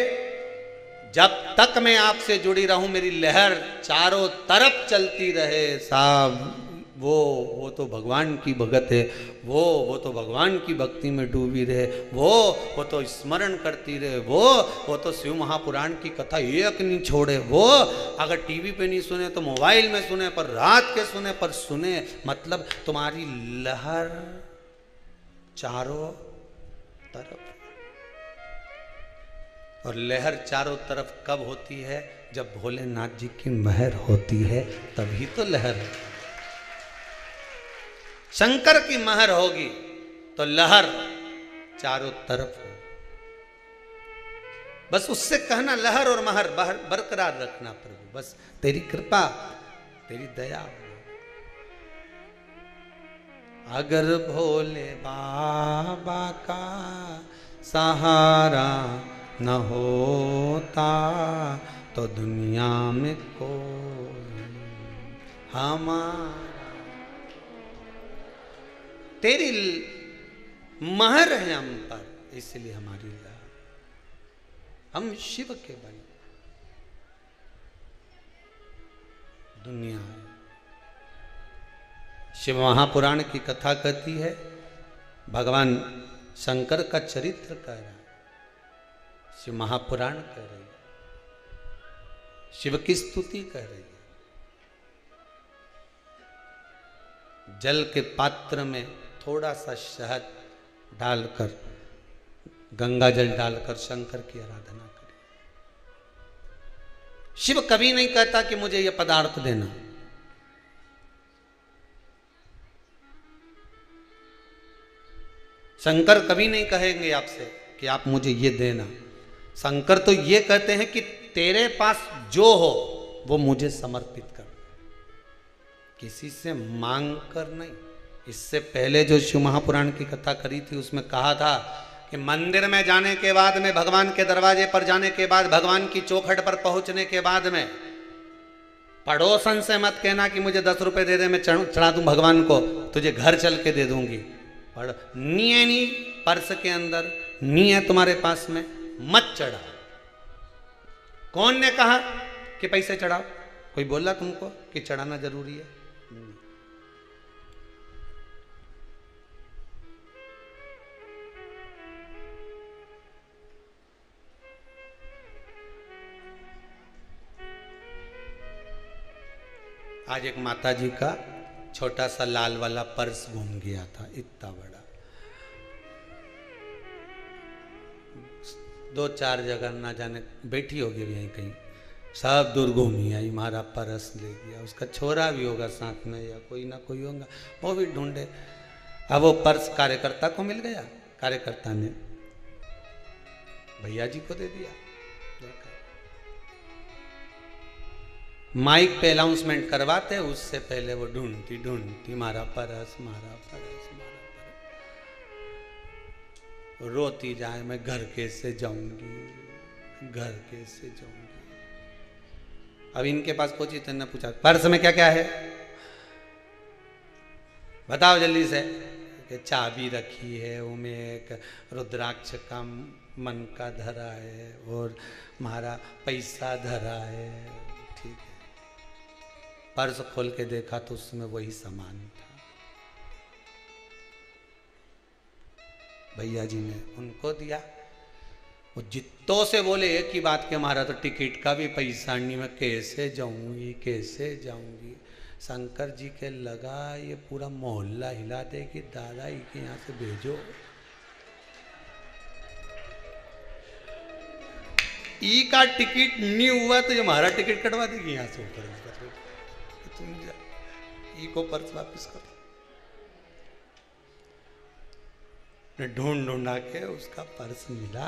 A: जब तक मैं आपसे जुड़ी रहूं मेरी लहर चारों तरफ चलती रहे। साहब वो तो भगवान की भगत है, वो तो भगवान की भक्ति में डूबी रहे, वो तो स्मरण करती रहे, वो तो शिव महापुराण की कथा एक नहीं छोड़े। वो अगर टीवी पे नहीं सुने तो मोबाइल में सुने, पर रात के सुने पर सुने। मतलब तुम्हारी लहर चारों तरफ, और लहर चारों तरफ कब होती है? जब भोलेनाथ जी की महर होती है, तभी तो लहर है। शंकर की महर होगी तो लहर चारों तरफ हो। बस उससे कहना लहर और महर बरकरार रखना प्रभु, बस तेरी कृपा तेरी दया। अगर भोले बाबा का सहारा न होता तो दुनिया में कोई हमारा। तेरी महर है हम पर, इसलिए हमारी लहर, हम शिव के बने। दुनिया है, शिव महापुराण की कथा कहती है, भगवान शंकर का चरित्र कह रहा है, शिव महापुराण कह रही है, शिव की स्तुति कह रही है। जल के पात्र में थोड़ा सा शहद डालकर, गंगा जल डालकर शंकर की आराधना करें। शिव कभी नहीं कहता कि मुझे यह पदार्थ देना। शंकर कभी नहीं कहेंगे आपसे कि आप मुझे ये देना। शंकर तो ये कहते हैं कि तेरे पास जो हो वो मुझे समर्पित कर, किसी से मांग कर नहीं। इससे पहले जो शिव महापुराण की कथा करी थी उसमें कहा था कि मंदिर में जाने के बाद में, भगवान के दरवाजे पर जाने के बाद, भगवान की चौखट पर पहुंचने के बाद में पड़ोसन से मत कहना कि मुझे 10 रुपए दे दे, मैं चढ़ा दूं भगवान को, तुझे घर चल के दे दूंगी। पढ़ नी है, नी पर्स के अंदर नी है तुम्हारे पास में, मत चढ़ा। कौन ने कहा कि पैसे चढ़ाओ? कोई बोला तुमको कि चढ़ाना जरूरी है? आज एक माता जी का छोटा सा लाल वाला पर्स घूम गया था, इतना बड़ा। 2-4 जगह ना जाने बैठी होगी यहीं कहीं, सब दूर घूमी आई, हमारा पर्स ले गया। उसका छोरा भी होगा साथ में या कोई ना कोई होगा, वो भी ढूंढे। अब वो पर्स कार्यकर्ता को मिल गया, कार्यकर्ता ने भैया जी को दे दिया। माइक पे अनाउंसमेंट करवाते उससे पहले वो ढूंढती ढूंढती मारा पर्स, मारा पर्स, मारा पर्स, रोती जाए, मैं घर कैसे जाऊंगी, घर कैसे जाऊंगी। अब इनके पास पहुंची तो ने पूछा पर्स में क्या क्या है, बताओ जल्दी से। कि चाबी रखी है, उनमें एक रुद्राक्ष का मन का धरा है और हमारा पैसा धरा है। ठीक है, पर्स खोल के देखा तो उसमें वही सामान था। भैया जी ने उनको दिया। वो जित्तों से बोले एक ही बात कि हमारा तो टिकट का भी पैसा नहीं, मैं कैसे जाऊंगी, कैसे जाऊंगी। शंकर जी के लगा ये पूरा मोहल्ला हिला देगी, दादा ही के यहाँ से भेजो। ई का टिकट नहीं हुआ तो ये हमारा टिकट कटवा देगी यहाँ से ऊपर। तुम जा, ई को पर्स वापस करो। ढूंढ ढूंढा के उसका पर्स मिला।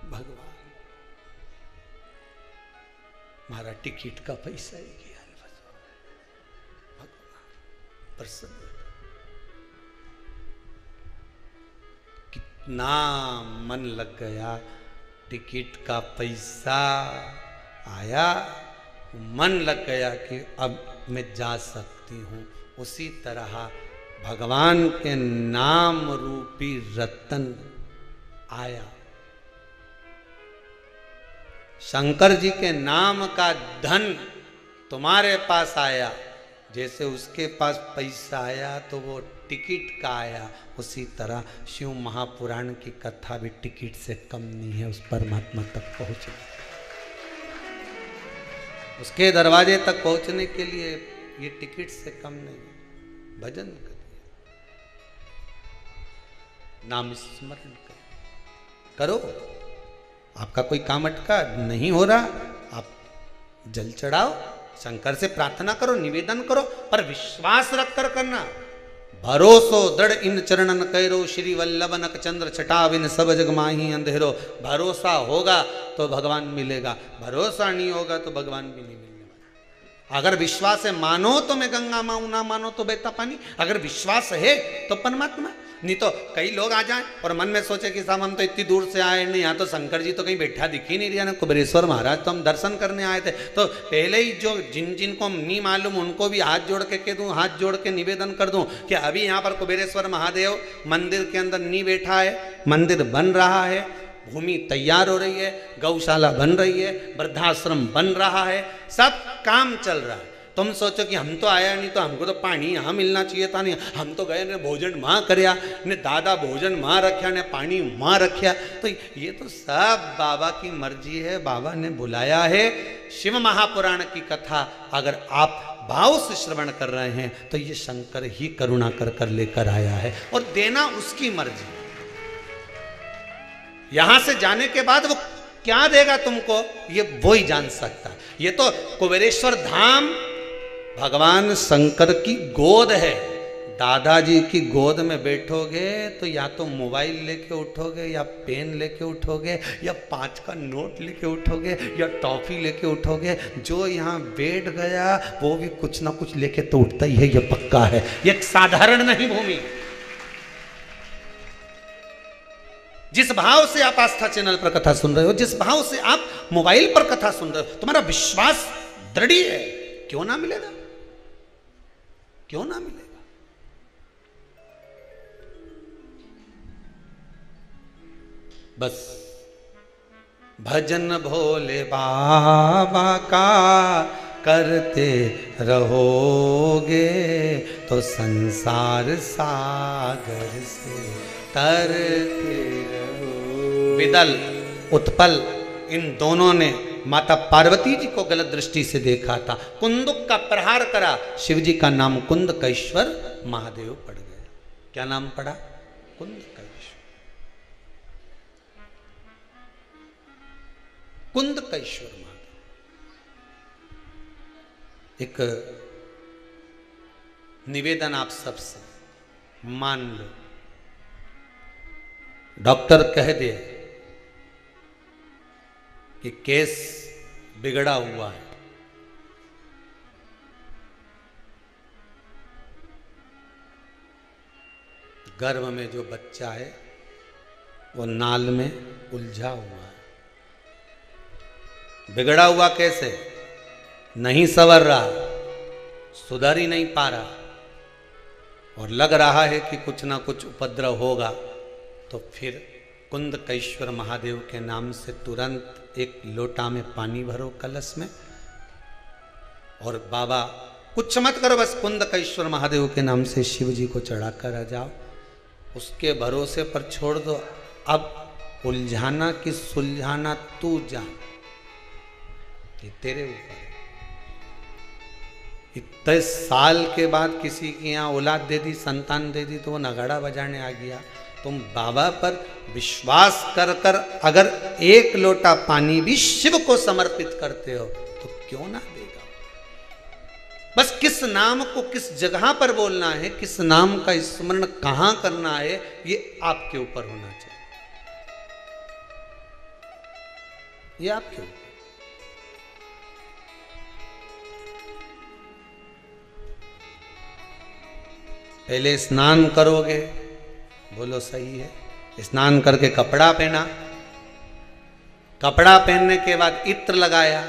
A: भगवान हमारा टिकट का पैसा ही गया। भगवान प्रसन्न, कितना मन लग गया। टिकट का पैसा आया, मन लग गया कि अब मैं जा सकती हूँ। उसी तरह भगवान के नाम रूपी रतन आया। शंकर जी के नाम का धन तुम्हारे पास आया। जैसे उसके पास पैसा आया तो वो टिकट का आया, उसी तरह शिव महापुराण की कथा भी टिकट से कम नहीं है उस परमात्मा तक पहुंचने। उसके दरवाजे तक पहुंचने के लिए ये टिकट से कम नहीं। भजन करिए, नाम स्मरण करो। आपका कोई काम अटका नहीं हो रहा, आप जल चढ़ाओ, शंकर से प्रार्थना करो, निवेदन करो, पर विश्वास रख कर करना। भरोसो दृढ़ इन चरणन कैरो, श्री वल्लभ नक चंद्र छटाविन सब जग माही अंधेरो। भरोसा होगा तो भगवान मिलेगा, भरोसा नहीं होगा तो भगवान भी नहीं मिलने वाला। अगर विश्वास है, मानो तो मैं गंगा माऊं, ना मानो तो बहता पानी। अगर विश्वास है तो परमात्मा। नहीं तो कई लोग आ जाएं और मन में सोचे कि साहब हम तो इतनी दूर से आए नहीं, यहाँ तो शंकर जी तो कहीं बैठा दिख ही नहीं दिया ना, कुबेरेश्वर महाराज तो हम दर्शन करने आए थे। तो पहले ही जो जिन को नहीं मालूम उनको भी हाथ जोड़ के कह दूँ, हाथ जोड़ के निवेदन कर दूँ कि अभी यहाँ पर कुबेरेश्वर महादेव मंदिर के अंदर नहीं बैठा है, मंदिर बन रहा है, भूमि तैयार हो रही है, गौशाला बन रही है, वृद्धाश्रम बन रहा है, सब काम चल रहा है। तुम सोचो कि हम तो आया नहीं तो हमको तो पानी यहाँ मिलना चाहिए था, नहीं हम तो गए ने भोजन माँ करया ने, दादा भोजन माँ रखा ने पानी माँ रखा। तो ये तो सब बाबा की मर्जी है, बाबा ने बुलाया है। शिव महापुराण की कथा अगर आप भाव से श्रवण कर रहे हैं तो ये शंकर ही करुणा कर कर लेकर आया है और देना उसकी मर्जी। यहां से जाने के बाद वो क्या देगा तुमको ये वो ही जान सकता है। ये तो कुबेरेश्वर धाम भगवान शंकर की गोद है। दादाजी की गोद में बैठोगे तो या तो मोबाइल लेके उठोगे या पेन लेके उठोगे या 5 का नोट लेके उठोगे या टॉफी लेके उठोगे। जो यहाँ बैठ गया वो भी कुछ ना कुछ लेके तो उठता ही है, ये पक्का है। ये साधारण नहीं भूमि। जिस भाव से आप आस्था चैनल पर कथा सुन रहे हो, जिस भाव से आप मोबाइल पर कथा सुन रहे हो, तुम्हारा विश्वास दृढ़ है, क्यों ना मिलेगा, क्यों ना मिलेगा। बस भजन भोले बाबा का करते रहोगे तो संसार सागर से तरते रहो। विदल उत्पल इन दोनों ने माता पार्वती जी को गलत दृष्टि से देखा था। कुंदुक का प्रहार करा, शिव जी का नाम कुंदकेश्वर महादेव पड़ गया। क्या नाम पड़ा? कुंदकेश्वर। कुंदकेश्वर महादेव। एक निवेदन आप सबसे, मान लो डॉक्टर कह दे कि केस बिगड़ा हुआ है, गर्भ में जो बच्चा है वो नाल में उलझा हुआ है। बिगड़ा हुआ कैसे? नहीं संवर रहा, सुधर ही नहीं पा रहा और लग रहा है कि कुछ ना कुछ उपद्रव होगा। तो फिर कुंदकेश्वर महादेव के नाम से तुरंत एक लोटा में पानी भरो कलश में और बाबा कुछ मत करो, बस कुंदकेश्वर महादेव के नाम से शिव जी को चढ़ाकर आ जाओ। उसके भरोसे पर छोड़ दो। अब उलझाना कि सुलझाना तू जान, ये तेरे ऊपर है। इतने साल के बाद किसी की यहाँ औलाद दे दी, संतान दे दी तो वो नगाड़ा बजाने आ गया। तुम बाबा पर विश्वास कर कर अगर एक लोटा पानी भी शिव को समर्पित करते हो तो क्यों ना देगा। बस किस नाम को किस जगह पर बोलना है, किस नाम का स्मरण कहां करना है, ये आपके ऊपर होना चाहिए। ये आपके ऊपर। पहले स्नान करोगे, बोलो सही है, स्नान करके कपड़ा पहना, कपड़ा पहनने के बाद इत्र लगाया।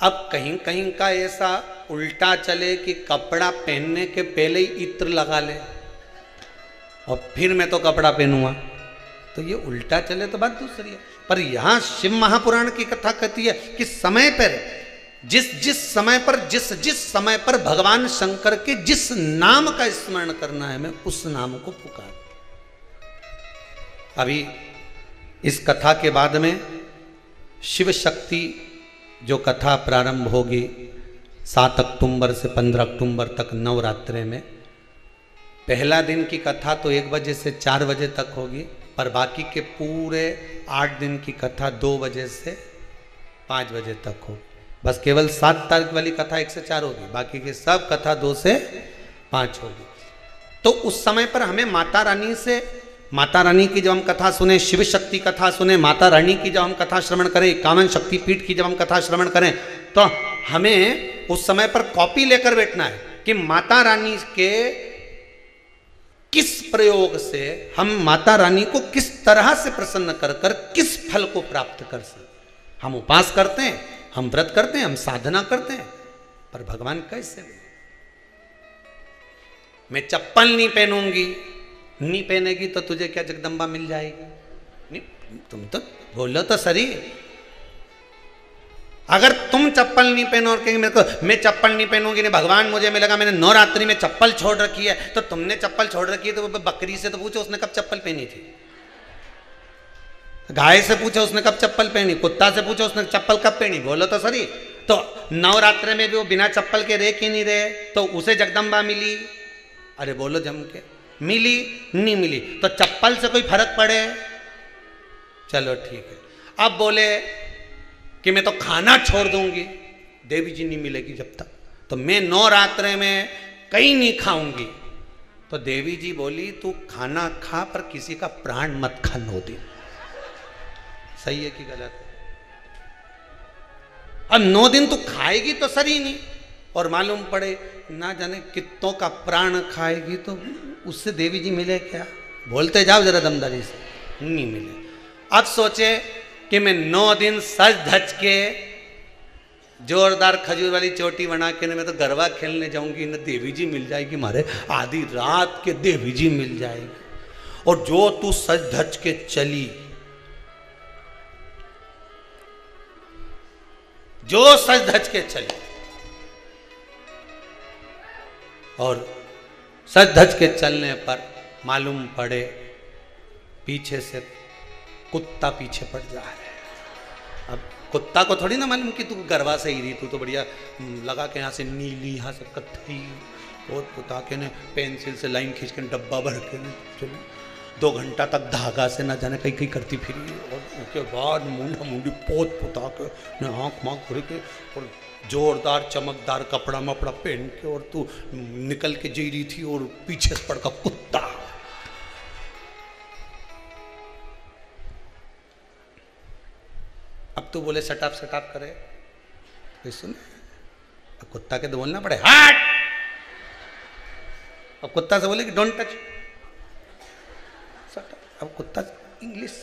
A: अब कहीं कहीं का ऐसा उल्टा चले कि कपड़ा पहनने के पहले ही इत्र लगा ले और फिर मैं तो कपड़ा पहनूंगा, तो ये उल्टा चले तो बात दूसरी है। पर यहां शिव महापुराण की कथा कहती है कि समय पर जिस समय पर भगवान शंकर के जिस नाम का स्मरण करना है, मैं उस नाम को पुकार। अभी इस कथा के बाद में शिव शक्ति जो कथा प्रारंभ होगी 7 अक्टूबर से 15 अक्टूबर तक नवरात्रे में। पहला दिन की कथा तो 1 बजे से 4 बजे तक होगी, पर बाकी के पूरे 8 दिन की कथा 2 बजे से 5 बजे तक होगी। बस केवल 7 तारीख वाली कथा 1 से 4 होगी, बाकी की सब कथा 2 से 5 होगी। तो उस समय पर हमें माता रानी की जब हम कथा सुने, शिव शक्ति कथा सुने, माता रानी की जब हम कथा श्रवण करें, 51 शक्तिपीठ की जब हम कथा श्रवण करें, तो हमें उस समय पर कॉपी लेकर बैठना है कि माता रानी के किस प्रयोग से हम माता रानी को किस तरह से प्रसन्न कर कर किस फल को प्राप्त कर सकते। हम उपास करते हैं, हम व्रत करते हैं, हम साधना करते हैं, पर भगवान कैसे? मैं चप्पल नहीं पहनूंगी, नहीं पहनेगी तो तुझे क्या जगदम्बा मिल जाएगी? नहीं, तुम तो बोलो तो सही। अगर तुम चप्पल नहीं पहनो और कहेंगे मेरे को मैं चप्पल नहीं पहनूंगी, नहीं भगवान मुझे मिलेगा, मैंने नवरात्रि में चप्पल छोड़ रखी है, तो तुमने चप्पल छोड़ रखी है तो बकरी से तो पूछो उसने कब चप्पल पहनी थी, गाय से पूछो उसने कब चप्पल पहनी, कुत्ता से पूछो उसने चप्पल कब पहनी, बोलो तो सही। तो नवरात्र में भी वो बिना चप्पल के रह क्यों नहीं रहे? तो उसे जगदम्बा मिली। अरे बोलो जम के, मिली नहीं मिली तो चप्पल से कोई फर्क पड़े? चलो ठीक है। अब बोले कि मैं तो खाना छोड़ दूंगी, देवी जी नहीं मिलेगी जब तक, तो मैं नवरात्र में कहीं नहीं खाऊंगी। तो देवी जी बोली तू खाना खा पर किसी का प्राण मत खा 9 दिन। सही है कि गलत है? अब 9 दिन तू खाएगी तो सही नहीं, और मालूम पड़े ना जाने कितनों का प्राण खाएगी तो उससे देवी जी मिले क्या? बोलते जाओ जरा दमदारी से, नहीं मिले। अब सोचे कि मैं 9 दिन सज धज के जोरदार खजूर वाली चोटी बना के मैं तो गरबा खेलने जाऊंगी, न देवी जी मिल जाएगी मारे, आधी रात के देवी जी मिल जाएगी। और जो तू सज धज के चली, जो सज धज के चली और सज धज के चलने पर मालूम पड़े पीछे से कुत्ता पीछे पड़ जा रहा है। अब कुत्ता को थोड़ी ना मालूम कि तू गरबा से ही रही, तू तो बढ़िया लगा के यहाँ से नीली, यहाँ से कत्थई, और कुत्ता के ने पेंसिल से लाइन खींच के डब्बा भर के ने चलो 2 घंटा तक धागा से ना जाने कहीं कहीं करती फिरी, और उसके बाद मुंडा मुंडी पोत पुता के ने आँख माँख भर के और जोरदार चमकदार कपड़ा मपड़ा पहन के, और तू निकल के जी रही थी और पीछे से पड़का कुत्ता। अब तू बोले सटाप करे, कोई सुने? अब कुत्ता के तो बोलना पड़े हट। अब कुत्ता से बोले कि डोंट टच, अब कुत्ता इंग्लिश,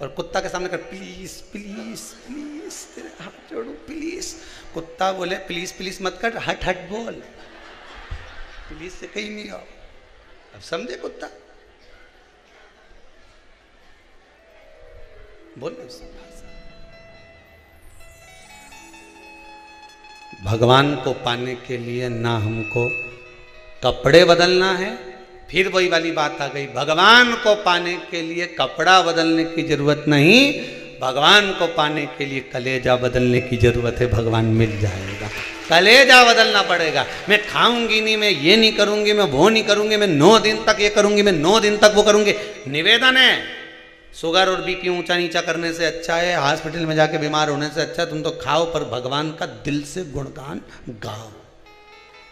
A: और कुत्ता के सामने कर प्लीज प्लीज प्लीज, तेरे हाथ जोड़ू प्लीज। कुत्ता बोले प्लीज प्लीज मत कर, हट हट बोल, प्लीज से कहीं नहीं आओ। अब समझे कुत्ता? बोले भगवान को पाने के लिए ना हमको कपड़े बदलना है। फिर वही वाली बात आ गई, भगवान को पाने के लिए कपड़ा बदलने की जरूरत नहीं, भगवान को पाने के लिए कलेजा बदलने की जरूरत है। भगवान मिल जाएगा, कलेजा बदलना पड़ेगा। मैं खाऊंगी नहीं, मैं ये नहीं करूंगी, मैं वो नहीं करूंगी, मैं 9 दिन तक ये करूंगी, मैं 9 दिन तक वो करूंगी। निवेदन है, शुगर और बीपी ऊंचा नीचा करने से अच्छा है, हॉस्पिटल में जाके बीमार होने से अच्छा तुम तो खाओ, पर भगवान का दिल से गुणगान गाओ।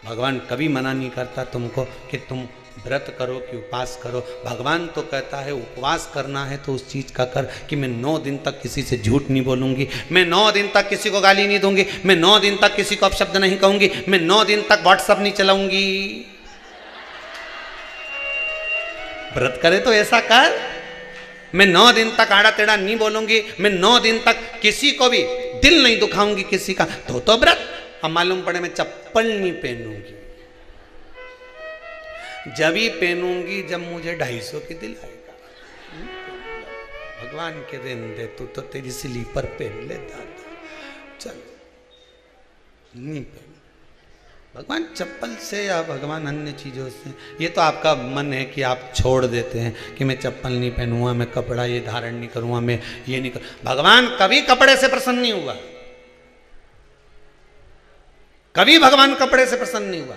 A: भगवान कभी मना नहीं करता तुमको कि तुम व्रत करो कि उपवास करो। भगवान तो कहता है उपवास करना है तो उस चीज़ का कर कि मैं 9 दिन तक किसी से झूठ नहीं बोलूंगी, मैं 9 दिन तक किसी को गाली नहीं दूंगी, मैं 9 दिन तक किसी को अपशब्द नहीं कहूंगी, मैं 9 दिन तक व्हाट्सएप नहीं चलाऊंगी। व्रत करे तो ऐसा कर। मैं 9 दिन तक आड़ा टेढ़ा नहीं बोलूंगी, मैं 9 दिन तक किसी को भी दिल नहीं दुखाऊंगी किसी का, तो व्रत। अब मालूम पड़े मैं चप्पल नहीं पहनूंगी, जब ही पहनूंगी जब मुझे 250 की दिलाएगा। भगवान के देन दे, तू तो तेरी स्लीपर पहन ले दादा, चल नहीं पहन। भगवान चप्पल से या भगवान अन्य चीज़ों से, ये तो आपका मन है कि आप छोड़ देते हैं कि मैं चप्पल नहीं पहनूंगा, मैं कपड़ा ये धारण नहीं करूंगा, मैं ये नहीं करूँ। भगवान कभी कपड़े से प्रसन्न नहीं हुआ, कभी भगवान कपड़े से प्रसन्न नहीं हुआ।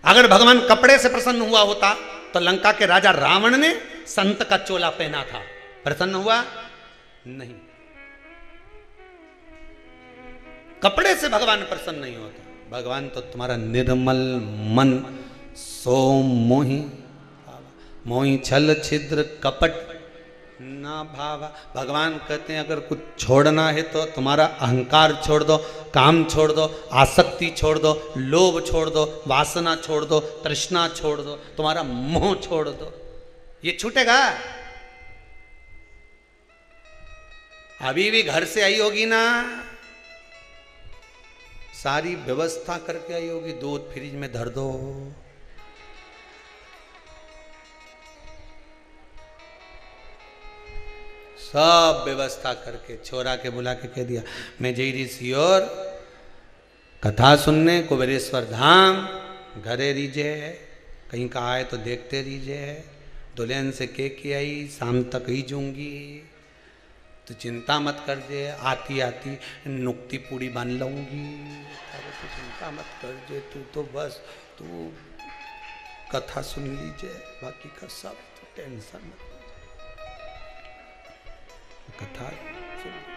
A: अगर भगवान कपड़े से प्रसन्न हुआ होता तो लंका के राजा रावण ने संत का चोला पहना था, प्रसन्न हुआ नहीं। कपड़े से भगवान प्रसन्न नहीं होता। भगवान तो तुम्हारा निर्मल मन सो मोहि मोहि छल छिद्र कपट ना भावा। भगवान कहते हैं अगर कुछ छोड़ना है तो तुम्हारा अहंकार छोड़ दो, काम छोड़ दो, आसक्ति छोड़ दो, लोभ छोड़ दो, वासना छोड़ दो, तृष्णा छोड़ दो, तुम्हारा मोह छोड़ दो, ये छूटेगा। अभी भी घर से आई होगी ना, सारी व्यवस्था करके आई होगी, दूध फ्रिज में धर दो, सब व्यवस्था करके छोरा के बुला के कह दिया मैं जई रही सी और कथा सुनने कुबेरेश्वर धाम, घरे रीजे कहीं का आए तो देखते रीजे, दुल्हन से के आई शाम तक ही जूंगी, तो चिंता मत कर जे, आती आती नुक्ती पूरी बांध लूंगी। अरे तू चिंता मत कर जे, तू तो बस तू कथा सुन लीजिए, बाकी का सब तो टेंशन मत, कथा सुन लीजिए।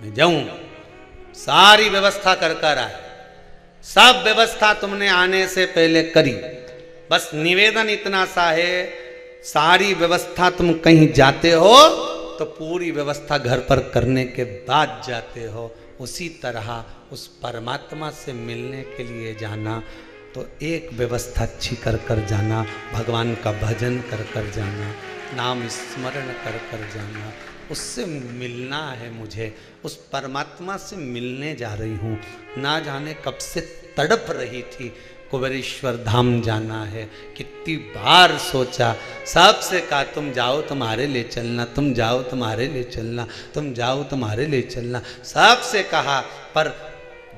A: मैं जाऊं, सारी व्यवस्था कर कर आए, सब व्यवस्था तुमने आने से पहले करी, बस निवेदन इतना सा है, सारी व्यवस्था तुम कहीं जाते हो तो पूरी व्यवस्था घर पर करने के बाद जाते हो। उसी तरह उस परमात्मा से मिलने के लिए जाना तो एक व्यवस्था अच्छी कर कर जाना, भगवान का भजन कर कर जाना, नाम स्मरण कर कर जाना, उससे मिलना है मुझे, उस परमात्मा से मिलने जा रही हूँ। ना जाने कब से तड़प रही थी, कुबेरेश्वर धाम जाना है, कितनी बार सोचा, सबसे कहा तुम जाओ तुम्हारे ले चलना, तुम जाओ तुम्हारे ले चलना, तुम जाओ तुम्हारे ले चलना, सबसे कहा। पर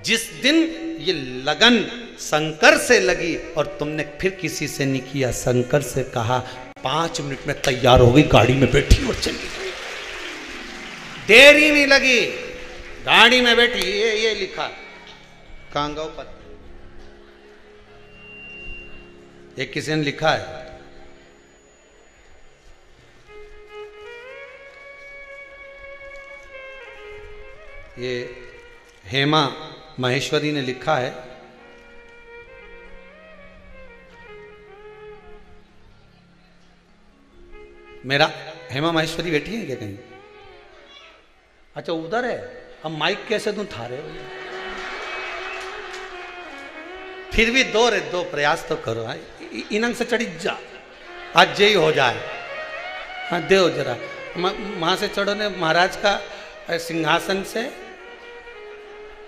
A: जिस दिन ये लगन शंकर से लगी और तुमने फिर किसी से नहीं किया, शंकर से कहा 5 मिनट में तैयार हो गई, गाड़ी में बैठी और चली गई, देरी नहीं लगी, गाड़ी में बैठी। ये लिखा कांगो पत्र, ये किसी ने लिखा है, ये हेमा महेश्वरी ने लिखा है। मेरा हेमा महेश्वरी बैठी है क्या कहीं? अच्छा उधर है, अब माइक कैसे दूं थारे? फिर भी दो प्रयास तो करो, इनंग से चढ़ी जा, आज जय हो जाए। हाँ देव जरा वहां से चढ़ो ने, महाराज का सिंहासन से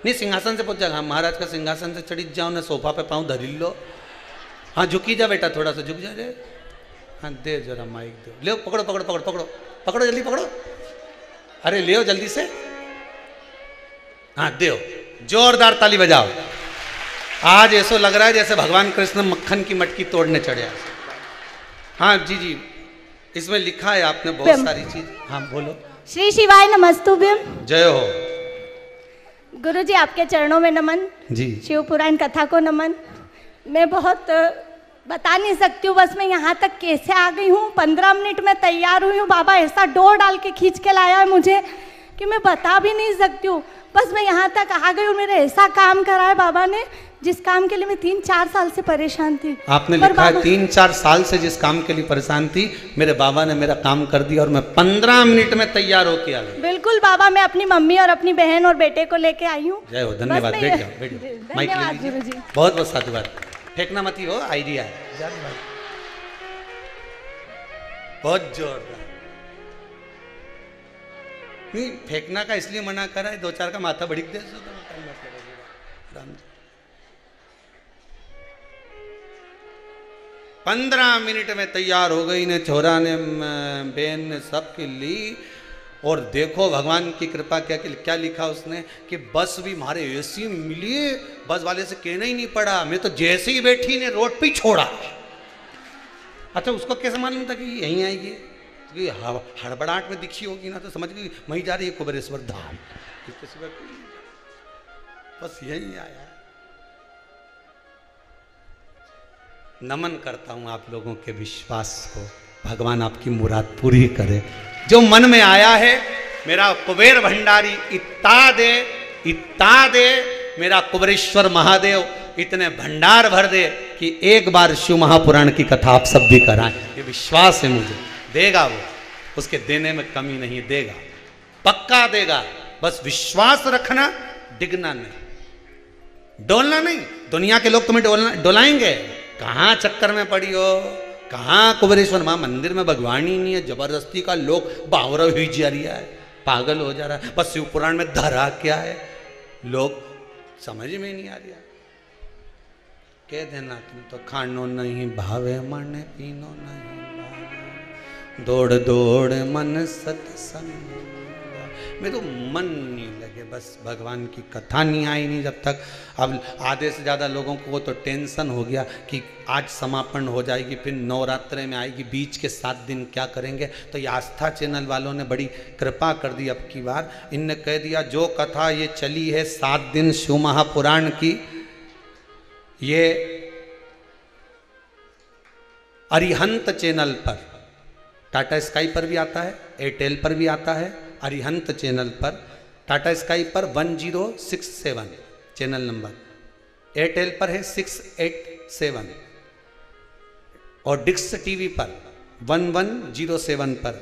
A: नहीं, सिंहासन से पहुंच जाएगा, महाराज का सिंहासन से चढ़ी जाओ ना, सोफा पे पाँव धरी लो। हाँ झुकी जा बेटा, थोड़ा सा झुक जा रे। हाँ दे जरा माइक दो, ले पकड़ो पकड़ो पकड़ो पकड़ो पकड़ो, जल्दी पकड़ो, अरे ले जल्दी से। हाँ दो, जोरदार ताली बजाओ। आज ऐसा लग रहा है जैसे भगवान कृष्ण मक्खन की मटकी तोड़ने चढ़े। हाँ जी जी, इसमें लिखा है आपने बहुत सारी चीज। हाँ बोलो।
C: श्री शिवाय नमस्तुभ्यम।
A: जय हो।
C: गुरु जी आपके चरणों में नमन
A: जी।
C: शिव पुराण कथा को नमन। मैं बहुत बता नहीं सकती हूँ, बस मैं यहाँ तक कैसे आ गई हूँ। 15 मिनट में तैयार हुई हूँ, बाबा ऐसा डोर डाल के खींच के लाया है मुझे कि मैं बता भी नहीं सकती हूँ। बस मैं यहाँ तक आ गई और मेरे ऐसा काम करा है बाबा ने, जिस काम के लिए मैं 3-4 साल से परेशान थी।
A: आपने लिखा है 3-4 साल से जिस काम के लिए परेशान थी, मेरे बाबा ने मेरा काम कर दिया और मैं 15 मिनट में तैयार होके आ गई। बिल्कुल
C: बाबा, मैं अपनी मम्मी और अपनी बहन और बेटे को लेके आई हूँ।
A: जय हो, धन्यवाद। बैठ जाओ बैठ जाओ, माइक ले लीजिए।
C: गुरु जी
A: बहुत बहुत साधुवाद, फेंकना मत ही हो, आइडिया है बहुत जोरदार। नहीं फेंकना का इसलिए मना करा है, 2-4 का माथा बड़ी दे सो राम जी। 15 मिनट में तैयार हो गई ने, छोरा ने बहन ने सबके ली। और देखो भगवान की कृपा क्या लिखा उसने कि बस भी हमारे ऐसी मिली, बस वाले से कहना ही नहीं पड़ा, मैं तो जैसे ही बैठी ने रोड पे छोड़ा। अच्छा उसको कैसे मालूम था कि यहीं आएगी? कि हड़बड़ाहट में दिखी होगी ना, तो समझ गई वहीं जा रही है कुबेरेश्वर धाम। बस यही आया। नमन करता हूं आप लोगों के विश्वास को, भगवान आपकी मुराद पूरी करे। जो मन में आया है, मेरा कुबेर भंडारी इत्ता दे, मेरा कुबेरेश्वर महादेव इतने भंडार भर दे कि एक बार शिव महापुराण की कथा आप सब भी कराएं। ये विश्वास है मुझे, देगा वो, उसके देने में कमी नहीं, देगा, पक्का देगा। बस विश्वास रखना, डिगना नहीं, डोलना नहीं। दुनिया के लोग तुम्हें डोलाएंगे, कहाँ चक्कर में पड़ी हो, कहाँ कुबेरेश्वर माँ मंदिर में भगवान ही नहीं है, जबरदस्ती का लोग बावरा हुई जा रहा है, पागल हो जा रहा है। बस शिव पुराण में धरा क्या है, लोग समझ में नहीं आ रहा। कह देना तुम तो खानो नहीं भावे, मन पीनो नहीं भावे, दौड़ दौड़ मन सत्संग, मैं तो मन नहीं लगे, बस भगवान की कथा नहीं आई नहीं जब तक। अब आधे से ज़्यादा लोगों को तो टेंशन हो गया कि आज समापन हो जाएगी, फिर नवरात्रे में आएगी, बीच के 7 दिन क्या करेंगे। तो ये आस्था चैनल वालों ने बड़ी कृपा कर दी अब की बार। इनने कह दिया जो कथा ये चली है 7 दिन शिव महापुराण की, ये अरिहंत चैनल पर, टाटा स्काई पर भी आता है, एयरटेल पर भी आता है, अरिहंत चैनल पर, टाटा स्काई पर 1067 चैनल नंबर, एयरटेल पर है 687 और डिक्स टीवी पर 1107 पर,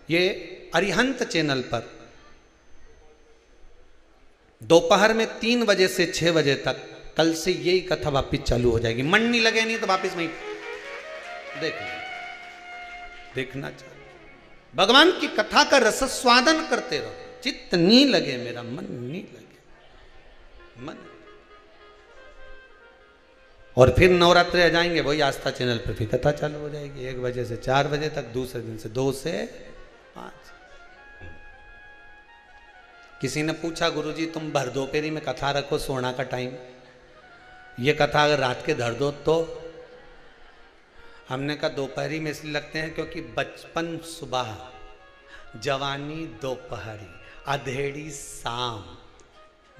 A: ये अरिहंत चैनल पर दोपहर में 3 बजे से 6 बजे तक कल से यही कथा वापिस चालू हो जाएगी। मन नहीं लगे नहीं तो वापिस वहीं देखना चाहिए। भगवान की कथा का रसस्वादन करते रहो, चित्त नहीं लगे मेरा, मन नहीं लगे मन। और फिर नवरात्रि आ जाएंगे, वही आस्था चैनल पर फिर कथा चालू हो जाएगी 1 बजे से 4 बजे तक, दूसरे दिन से 2 से 5। किसी ने पूछा गुरुजी तुम भर दोपहरी में कथा रखो, सोना का टाइम, ये कथा अगर रात के धर दो तो? हमने कहा दोपहरी में इसलिए लगते हैं क्योंकि बचपन सुबह, जवानी दोपहरी, अधेड़ी शाम,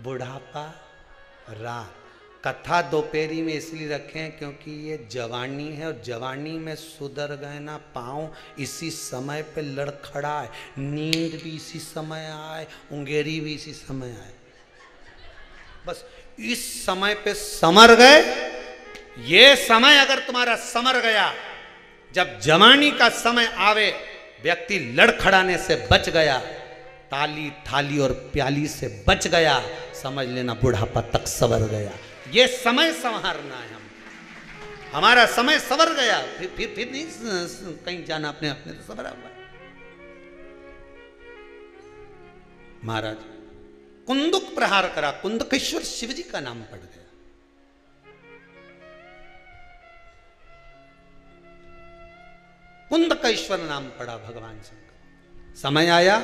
A: बुढ़ापा रात। कथा दोपहरी में इसलिए रखे हैं क्योंकि ये जवानी है और जवानी में सुधर गए ना पाँव, इसी समय पे लड़खड़ाए, नींद भी इसी समय आए, उंगेरी भी इसी समय आए। बस इस समय पे समर गए। ये समय अगर तुम्हारा समर गया, जब जवानी का समय आवे, व्यक्ति लड़खड़ाने से बच गया, ताली थाली और प्याली से बच गया, समझ लेना बुढ़ापा तक सवर गया। ये समय संवारना है, हमारा समय सवर गया, फिर नहीं कहीं जाना, अपने अपने तो सवरा हुआ। महाराज कुंदुक प्रहार करा, कुंदकेश्वर शिवजी का नाम पड़ गया। कुंदकेश्वर नाम पड़ा भगवान शंकर। समय आया,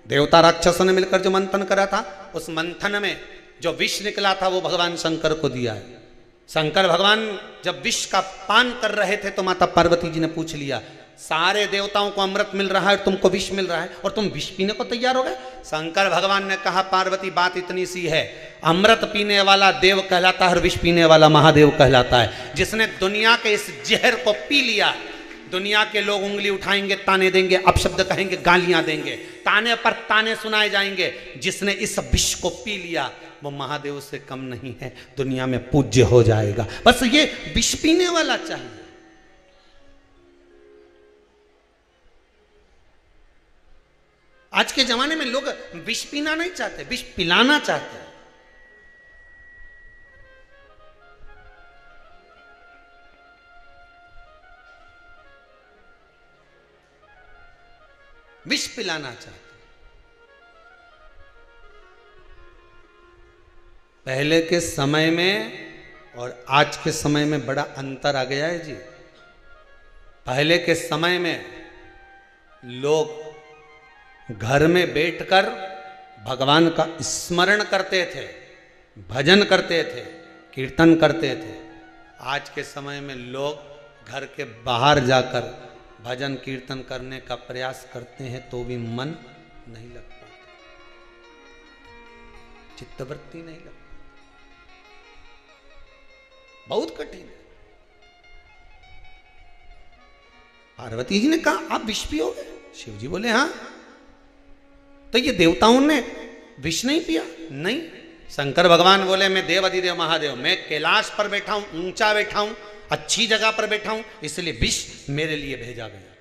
A: देवता राक्षसों ने मिलकर जो मंथन करा था, उस मंथन में जो विष निकला था वो भगवान शंकर को दिया है। शंकर भगवान जब विष का पान कर रहे थे तो माता पार्वती जी ने पूछ लिया, सारे देवताओं को अमृत मिल रहा है और तुमको विष मिल रहा है और तुम विष पीने को तैयार हो गए? शंकर भगवान ने कहा पार्वती बात इतनी सी है, अमृत पीने वाला देव कहलाता है और विष पीने वाला महादेव कहलाता है। जिसने दुनिया के इस जहर को पी लिया, दुनिया के लोग उंगली उठाएंगे, ताने देंगे, अपशब्द कहेंगे, गालियां देंगे, ताने पर ताने सुनाए जाएंगे। जिसने इस विष को पी लिया वो महादेव से कम नहीं है, दुनिया में पूज्य हो जाएगा। बस ये विष पीने वाला चाहिए। आज के जमाने में लोग विष पीना नहीं चाहते, विष पिलाना चाहते हैं। विष पिलाना चाहते। पहले के समय में और आज के समय में बड़ा अंतर आ गया है जी। पहले के समय में लोग घर में बैठकर भगवान का स्मरण करते थे, भजन करते थे, कीर्तन करते थे। आज के समय में लोग घर के बाहर जाकर भजन कीर्तन करने का प्रयास करते हैं तो भी मन नहीं लग पाता, चित्तवृत्ति नहीं लग पाती, बहुत कठिन है। पार्वती जी ने कहा आप विष पियोगे? शिव जी बोले हाँ। तो ये देवताओं ने विष नहीं पिया? नहीं। शंकर भगवान बोले मैं देव अधिदेव महादेव, मैं कैलाश पर बैठा हूं, ऊंचा बैठा हूं, अच्छी जगह पर बैठा हूं, इसलिए विष मेरे लिए भेजा गया।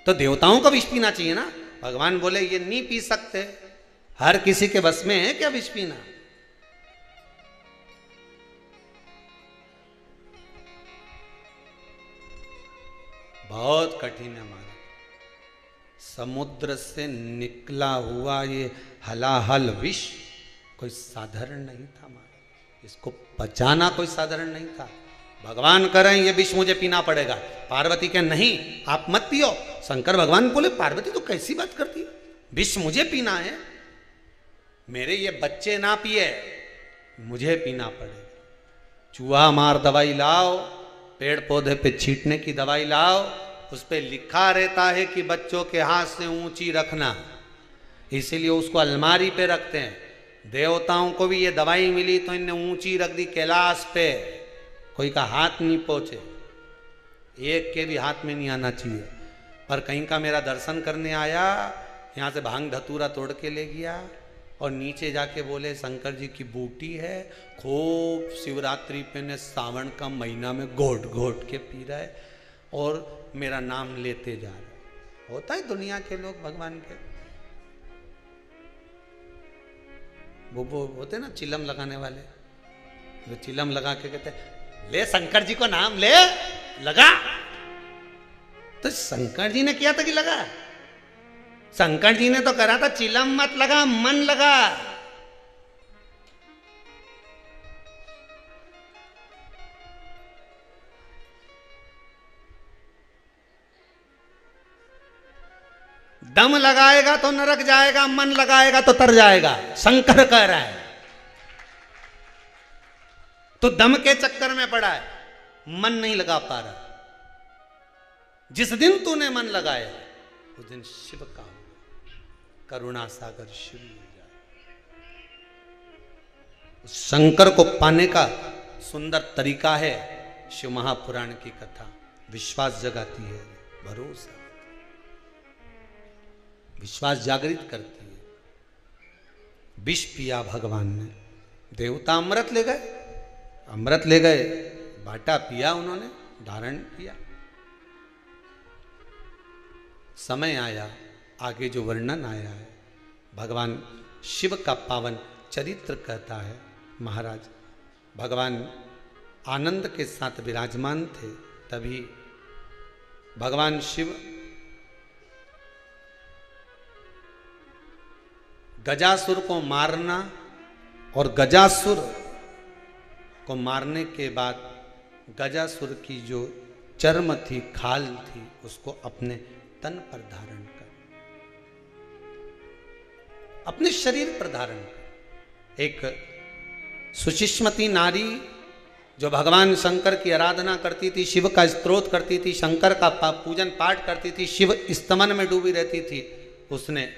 A: तो देवताओं को विष पीना चाहिए ना। भगवान बोले ये नहीं पी सकते, हर किसी के बस में है क्या विष पीना? बहुत कठिन है महाराज। समुद्र से निकला हुआ ये हलाहल विष कोई साधारण नहीं था महाराज, इसको पचाना कोई साधारण नहीं था। भगवान करें ये विष मुझे पीना पड़ेगा, पार्वती के नहीं आप मत पियो। शंकर भगवान बोले पार्वती तो कैसी बात करती है, विष मुझे पीना है, मेरे ये बच्चे ना पिए, मुझे पीना पड़ेगा। चूहा मार दवाई लाओ, पेड़ पौधे पे छींटने की दवाई लाओ, उस पे लिखा रहता है कि बच्चों के हाथ से ऊंची रखना, इसीलिए उसको अलमारी पे रखते हैं। देवताओं को भी ये दवाई मिली तो इन्हें ऊंची रख दी कैलाश पे, कोई का हाथ नहीं पहुंचे, एक के भी हाथ में नहीं आना चाहिए। पर कहीं का मेरा दर्शन करने आया, यहाँ से भांग धतूरा तोड़ के ले गया और नीचे जाके बोले शंकर जी की बूटी है, खूब शिवरात्रि पे ने सावन का महीना में घोट घोट के पी रहा है और मेरा नाम लेते जा रहा है। होता है दुनिया के लोग भगवान के, वो होते ना चिलम लगाने वाले, जो चिलम लगा के कहते ले शंकर जी को नाम ले, लगा। तो शंकर जी ने किया था कि लगा? शंकर जी ने तो करा था चिलम मत लगा, मन लगा। दम लगाएगा तो नरक जाएगा, मन लगाएगा तो तर जाएगा, शंकर कह रहा है। तो दम के चक्कर में पड़ा है, मन नहीं लगा पा रहा। जिस दिन तूने मन लगाया उस दिन शिव का करुणा सागर शिव मिल जाए। शंकर को पाने का सुंदर तरीका है शिव महापुराण की कथा, विश्वास जगाती है, भरोसा, विश्वास जागृत करती है। विष पिया भगवान ने, देवता अमृत ले गए, अमृत ले गए, बाटा पिया उन्होंने, धारण किया। समय आया, आगे जो वर्णन आया है, भगवान शिव का पावन चरित्र कहता है। महाराज भगवान आनंद के साथ विराजमान थे, तभी भगवान शिव गजासुर को मारना और गजासुर को मारने के बाद गजासुर की जो चर्म थी, खाल थी, उसको अपने तन पर धारण कर, अपने शरीर पर धारण कर। एक सुशिष्मती नारी जो भगवान शंकर की आराधना करती थी, शिव का स्तोत्र करती थी, शंकर का पूजन पाठ करती थी, शिव स्तमन में डूबी रहती थी, उसने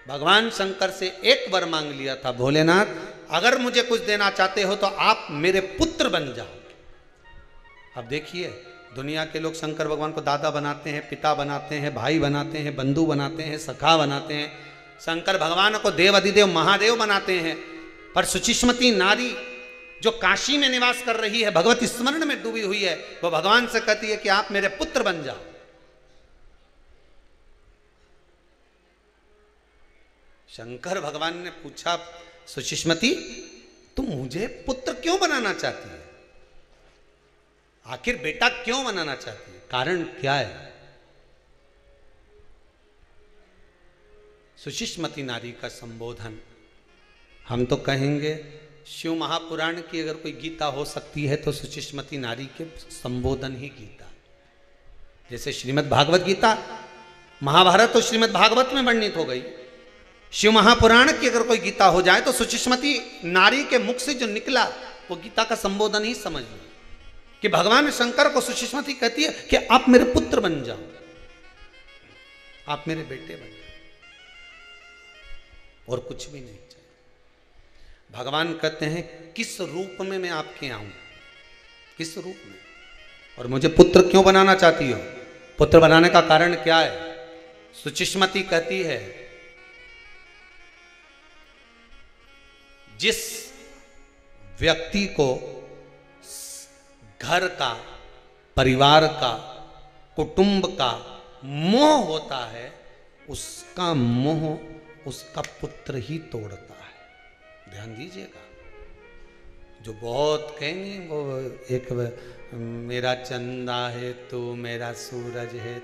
A: भगवान शंकर से एक वर मांग लिया था, भोलेनाथ अगर मुझे कुछ देना चाहते हो तो आप मेरे पुत्र बन जाओ। अब देखिए दुनिया के लोग शंकर भगवान को दादा बनाते हैं, पिता बनाते हैं, भाई बनाते हैं, बंधु बनाते हैं, सखा बनाते हैं, शंकर भगवान को देव अधिदेव महादेव बनाते हैं। पर सुचिष्मती नारी जो काशी में निवास कर रही है, भगवत स्मरण में डूबी हुई है, वो भगवान से कहती है कि आप मेरे पुत्र बन जाओ। शंकर भगवान ने पूछा, सुचिष्मती तुम मुझे पुत्र क्यों बनाना चाहती है? आखिर बेटा क्यों बनाना चाहती है? कारण क्या है? सुशिष्मती नारी का संबोधन हम तो कहेंगे शिव महापुराण की अगर कोई गीता हो सकती है तो सुशिष्मती नारी के संबोधन ही गीता। जैसे श्रीमद् भागवत गीता, महाभारत तो श्रीमद् भागवत में वर्णित हो गई, शिव महापुराण की अगर कोई गीता हो जाए तो सुशिष्मती नारी के मुख से जो निकला वो गीता का संबोधन ही समझ लो कि भगवान शंकर को सुशिष्मती कहती है कि आप मेरे पुत्र बन जाओ, आप मेरे बेटे बन जाओ, और कुछ भी नहीं चाहिए। भगवान कहते हैं किस रूप में मैं आपके आऊं, किस रूप में, और मुझे पुत्र क्यों बनाना चाहती हो? पुत्र बनाने का कारण क्या है? सुचिष्मती कहती है जिस व्यक्ति को घर का, परिवार का, कुटुंब का मोह होता है, उसका मोह उसका पुत्र ही तोड़ता है। ध्यान दीजिएगा, जो बहुत कहेंगे वो एक मेरा चंदा है तू, मेरा सूरज है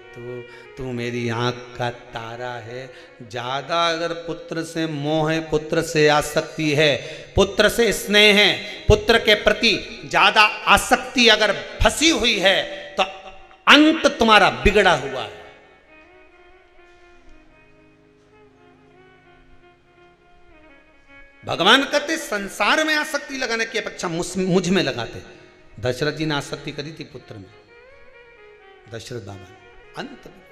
A: तू मेरी आंख का तारा है। ज्यादा अगर पुत्र से मोह है, पुत्र से आसक्ति है, पुत्र से स्नेह है, पुत्र के प्रति ज्यादा आसक्ति अगर फंसी हुई है तो अंत तुम्हारा बिगड़ा हुआ है। भगवान कहते संसार में आसक्ति लगाने की अपेक्षा मुझ में लगाते। दशरथ जी ने आसक्ति करी थी पुत्र में, दशरथ बाबा ने। अंत में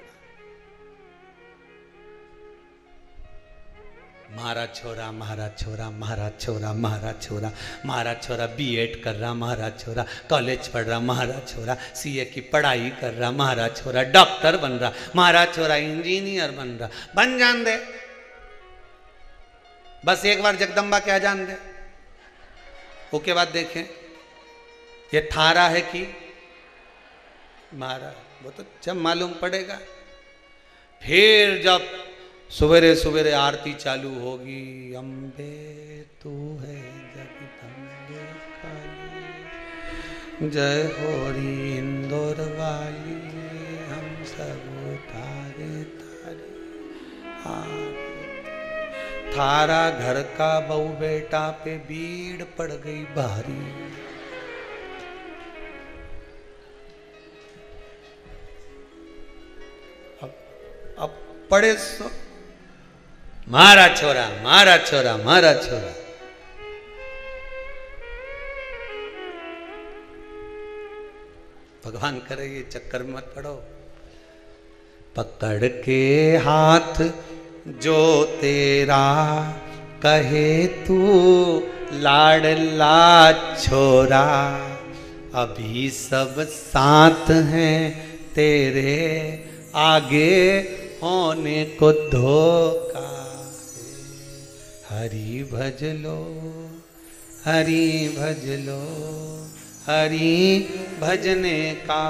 A: महाराज छोरा, महाराज छोरा, महाराज छोरा, महाराज छोरा, महाराज छोरा बीएड कर रहा, महाराज छोरा कॉलेज पढ़ रहा, महाराज छोरा सीए की पढ़ाई कर रहा, महाराज छोरा डॉक्टर बन रहा, महाराज छोरा इंजीनियर बन रहा। बन जान दे, बस एक बार जगदम्बा क्या जान दे, उसके बाद देखें ये थारा है कि महाराज, वो तो जब मालूम पड़ेगा। फिर जब सवेरे सवेरे आरती चालू होगी, अम्बे तू है जगदम्बे काली, जय होरी इंदौर वाली, हम सब तारे तारे थारा घर का बहू बेटा पे भीड़ पड़ गई भारी। अब पड़े सो महाराज छोरा, महाराज छोरा, महाराज छोरा। भगवान करे ये चक्कर में मत पड़ो। पकड़ के हाथ जो तेरा कहे तू लाडला छोरा, अभी सब साथ हैं तेरे, आगे होने को धोखा। हरि भज लो, हरि भज लो, हरि भजने का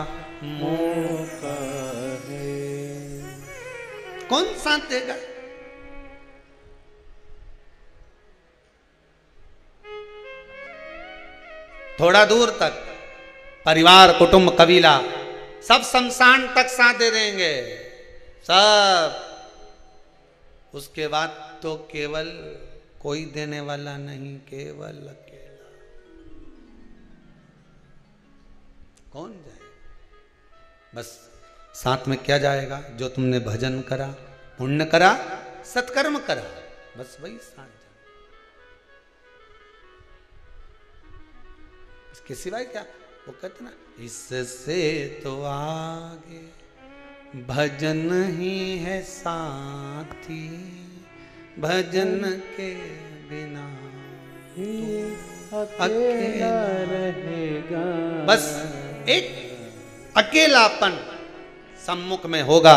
A: मौका है। कौन साथ देगा? थोड़ा दूर तक परिवार, कुटुंब, कबीला सब शमशान तक साथ दे देंगे सब। उसके बाद तो केवल कोई देने वाला नहीं, केवल अकेला। कौन जाए? बस साथ में क्या जाएगा? जो तुमने भजन करा, पुण्य करा, सत्कर्म करा, बस वही साथ जाए। इसके सिवाय क्या? वो कहते ना, इससे तो आगे भजन ही है साथी, भजन के बिना अकेला रहेगा। बस एक अकेलापन सम्मुख में होगा।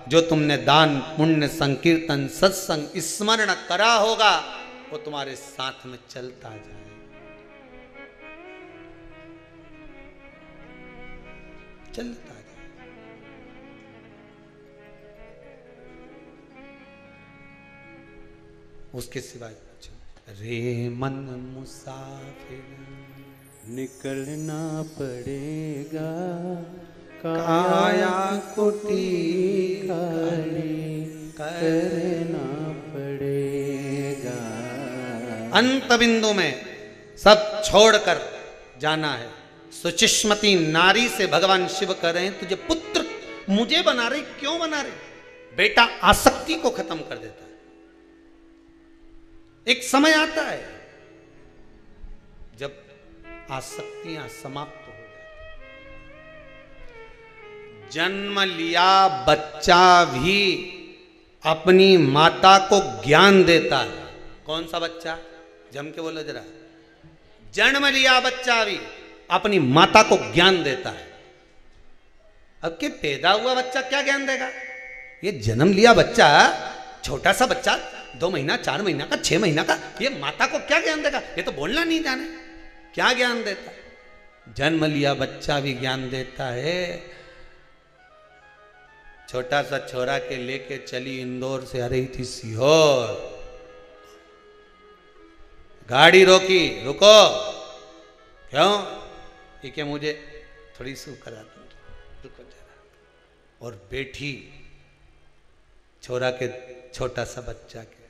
A: जो तुमने दान, पुण्य, संकीर्तन, सत्संग, स्मरण करा होगा, वो तुम्हारे साथ में चलता जाए। चलता जाए। उसके सिवाय रे मन मुसाफिर
D: निकलना पड़ेगा,
A: काया कुटी
D: करना पड़ेगा।
A: अंत बिंदु में सब छोड़कर जाना है। सुचिष्मती नारी से भगवान शिव कह रहे हैं, तुझे पुत्र मुझे बना रहे, क्यों बना रहे? बेटा आसक्ति को खत्म कर देता है। एक समय आता है जब आसक्तियां समाप्त हो जाती। जन्म लिया बच्चा भी अपनी माता को ज्ञान देता है। कौन सा बच्चा? जम के बोलो जरा। जन्म लिया बच्चा भी अपनी माता को ज्ञान देता है। अब के पैदा हुआ बच्चा क्या ज्ञान देगा? ये जन्म लिया बच्चा, छोटा सा बच्चा, 2 महीना, 4 महीना का, 6 महीना का, ये माता को क्या ज्ञान देगा? ये तो बोलना नहीं जाने, क्या ज्ञान देता है? जन्म लिया बच्चा भी ज्ञान देता है। छोटा सा छोरा के लेके चली इंदौर से आ रही थी सीहोर, गाड़ी रोकी, रुको, क्यों? कि मुझे थोड़ी सू करा दो, रुको जरा। और बैठी छोरा के, छोटा सा बच्चा के,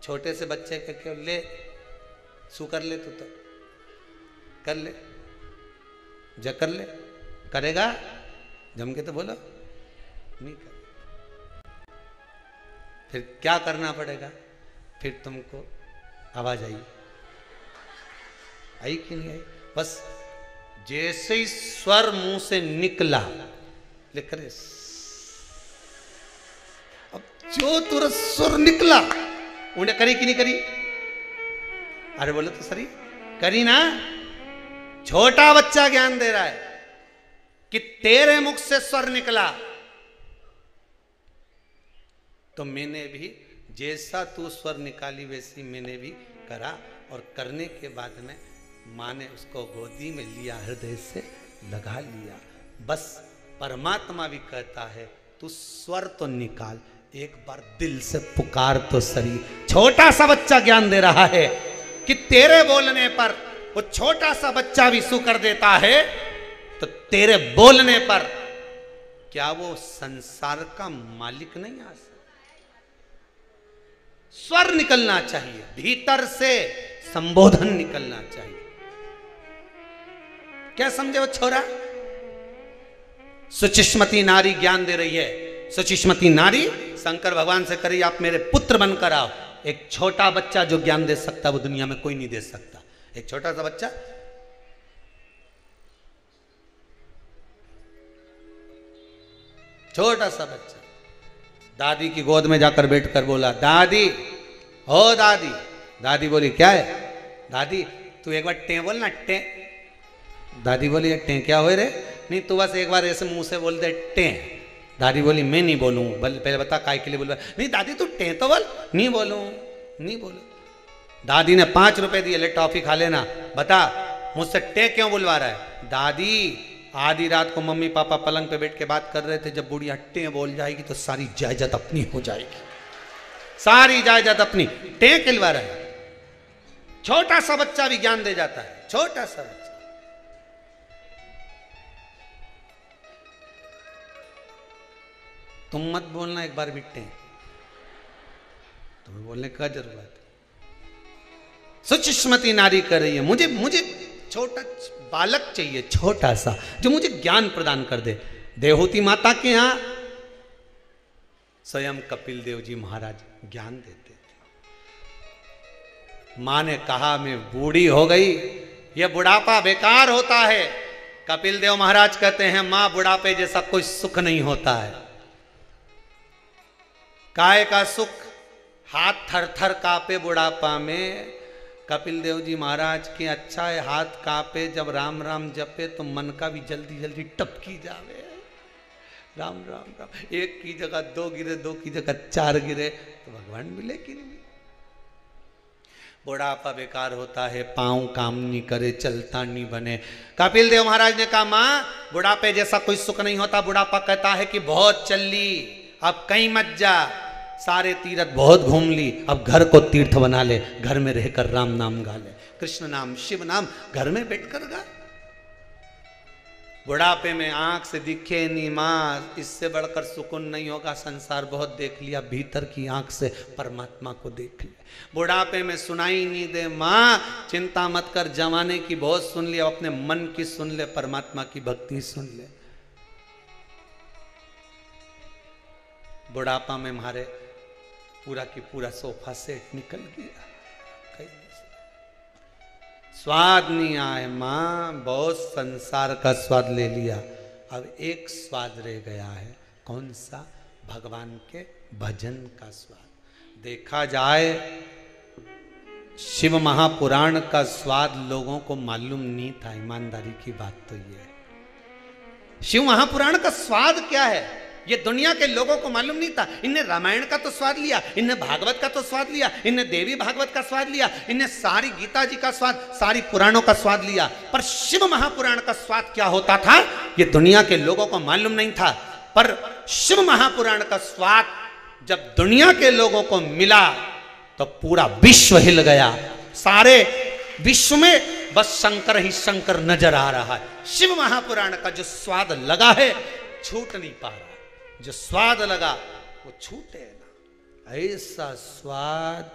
A: छोटे से बच्चे के क्यों ले, सू कर ले, तो कर ले, कर ले, करेगा? जम के तो बोलो नहीं कर। फिर क्या करना पड़ेगा? फिर तुमको आवाज आई कि नहीं आई? बस जैसे ही स्वर मुंह से निकला लिख रहे, अब जो तुरंत स्वर निकला उन्हें करी कि नहीं करी? अरे बोले तो सही करी ना। छोटा बच्चा ज्ञान दे रहा है कि तेरे मुख से स्वर निकला तो मैंने भी जैसा तू स्वर निकाली वैसी मैंने भी करा, और करने के बाद में माँ ने उसको गोदी में लिया, हृदय से लगा लिया। बस परमात्मा भी कहता है तू स्वर तो निकाल, एक बार दिल से पुकार तो सही। छोटा सा बच्चा ज्ञान दे रहा है कि तेरे बोलने पर वो छोटा सा बच्चा भी सु कर देता है, तो तेरे बोलने पर क्या वो संसार का मालिक नहीं आ सकता? स्वर निकलना चाहिए, भीतर से संबोधन निकलना चाहिए। क्या समझे वो छोरा? सुचिष्मती नारी ज्ञान दे रही है। सुचिष्मती नारी शंकर भगवान से करी आप मेरे पुत्र बनकर आओ। एक छोटा बच्चा जो ज्ञान दे सकता वो दुनिया में कोई नहीं दे सकता। एक छोटा सा बच्चा, छोटा सा बच्चा दादी की गोद में जाकर बैठकर बोला, दादी ओ दादी। दादी बोली क्या है? दादी तू एक बार टे बोल ना, टे। दादी बोली टे क्या हो रे? नहीं तू बस एक बार ऐसे मुंह से बोल दे टे। दादी बोली मैं नहीं बोलूँ, पहले बता काय के लिए बोल। नहीं दादी तू टे तो बोल। नहीं बोलूँ, नहीं बोलूँ। दादी ने 5 रुपए दिए, ले टॉफी खा लेना, बता मुझसे टे क्यों बुलवा रहा है? दादी आधी रात को मम्मी पापा पलंग पे बैठ के बात कर रहे थे, जब बुढ़िया टे बोल जाएगी तो सारी जायदाद अपनी हो जाएगी, सारी जायदाद अपनी। टे खिलवा रहा है। छोटा सा बच्चा भी ज्ञान दे जाता है, छोटा सा बच्चा। तुम मत बोलना एक बार भी टे, तुम्हें बोलने का जरूरत है। सुचिष्मती नारी कर रही है, मुझे छोटा बालक चाहिए, छोटा सा, जो मुझे ज्ञान प्रदान कर दे। देवहूति माता के यहां स्वयं कपिल देव जी महाराज ज्ञान देते थे। मां ने कहा मैं बूढ़ी हो गई, यह बुढ़ापा बेकार होता है। कपिल देव महाराज कहते हैं मां बुढ़ापे जैसा कोई सुख नहीं होता है। काय का सुख? हाथ थर थर कांपे बुढ़ापा में। कपिल देव जी महाराज के अच्छा है हाथ कांपे, जब राम राम जपे तो मन का भी जल्दी जल्दी टपकी जावे। राम राम राम, एक की जगह 2 गिरे, 2 की जगह 4 गिरे तो भगवान मिले कि नहीं? बुढ़ापा बेकार होता है, पांव काम नहीं करे, चलता नहीं बने। कपिल देव महाराज ने कहा मां बुढ़ापे जैसा कोई सुख नहीं होता। बुढ़ापा कहता है कि बहुत चल ली, अब कहीं मत जा, सारे तीर्थ बहुत घूम ली, अब घर को तीर्थ बना ले, घर में रहकर राम नाम गा ले, कृष्ण नाम शिव नाम घर में बैठकर गा। बुढ़ापे में आंख से दिखे नहीं मां, इससे बढ़कर सुकून नहीं होगा। संसार बहुत देख लिया, भीतर की आंख से परमात्मा को देख लिया। बुढ़ापे में सुनाई नहीं दे मां, चिंता मत कर, जमाने की बहुत सुन लिया, अपने मन की सुन ले, परमात्मा की भक्ति सुन ले। बुढ़ापा में हमारे पूरा की पूरा सोफा सेट निकल गया, स्वाद नहीं आए मां, बहुत संसार का स्वाद ले लिया। अब एक स्वाद रह गया है, कौन सा? भगवान के भजन का स्वाद। देखा जाए शिव महापुराण का स्वाद लोगों को मालूम नहीं था, ईमानदारी की बात तो ये है। शिव महापुराण का स्वाद क्या है ये दुनिया के लोगों को मालूम नहीं था। इनने रामायण का तो स्वाद लिया, इनने भागवत का तो स्वाद लिया, इनने देवी भागवत का स्वाद लिया, इनने सारी गीता जी का स्वाद, सारी पुराणों का स्वाद लिया, पर शिव महापुराण का स्वाद क्या होता था ये दुनिया के लोगों को मालूम नहीं था। पर शिव महापुराण का स्वाद जब दुनिया के लोगों को मिला तो पूरा विश्व हिल गया। सारे विश्व में बस शंकर ही शंकर नजर आ रहा है। शिव महापुराण का जो स्वाद लगा है छूट नहीं पा रहा, जो स्वाद लगा वो छूटे ना, ऐसा स्वाद।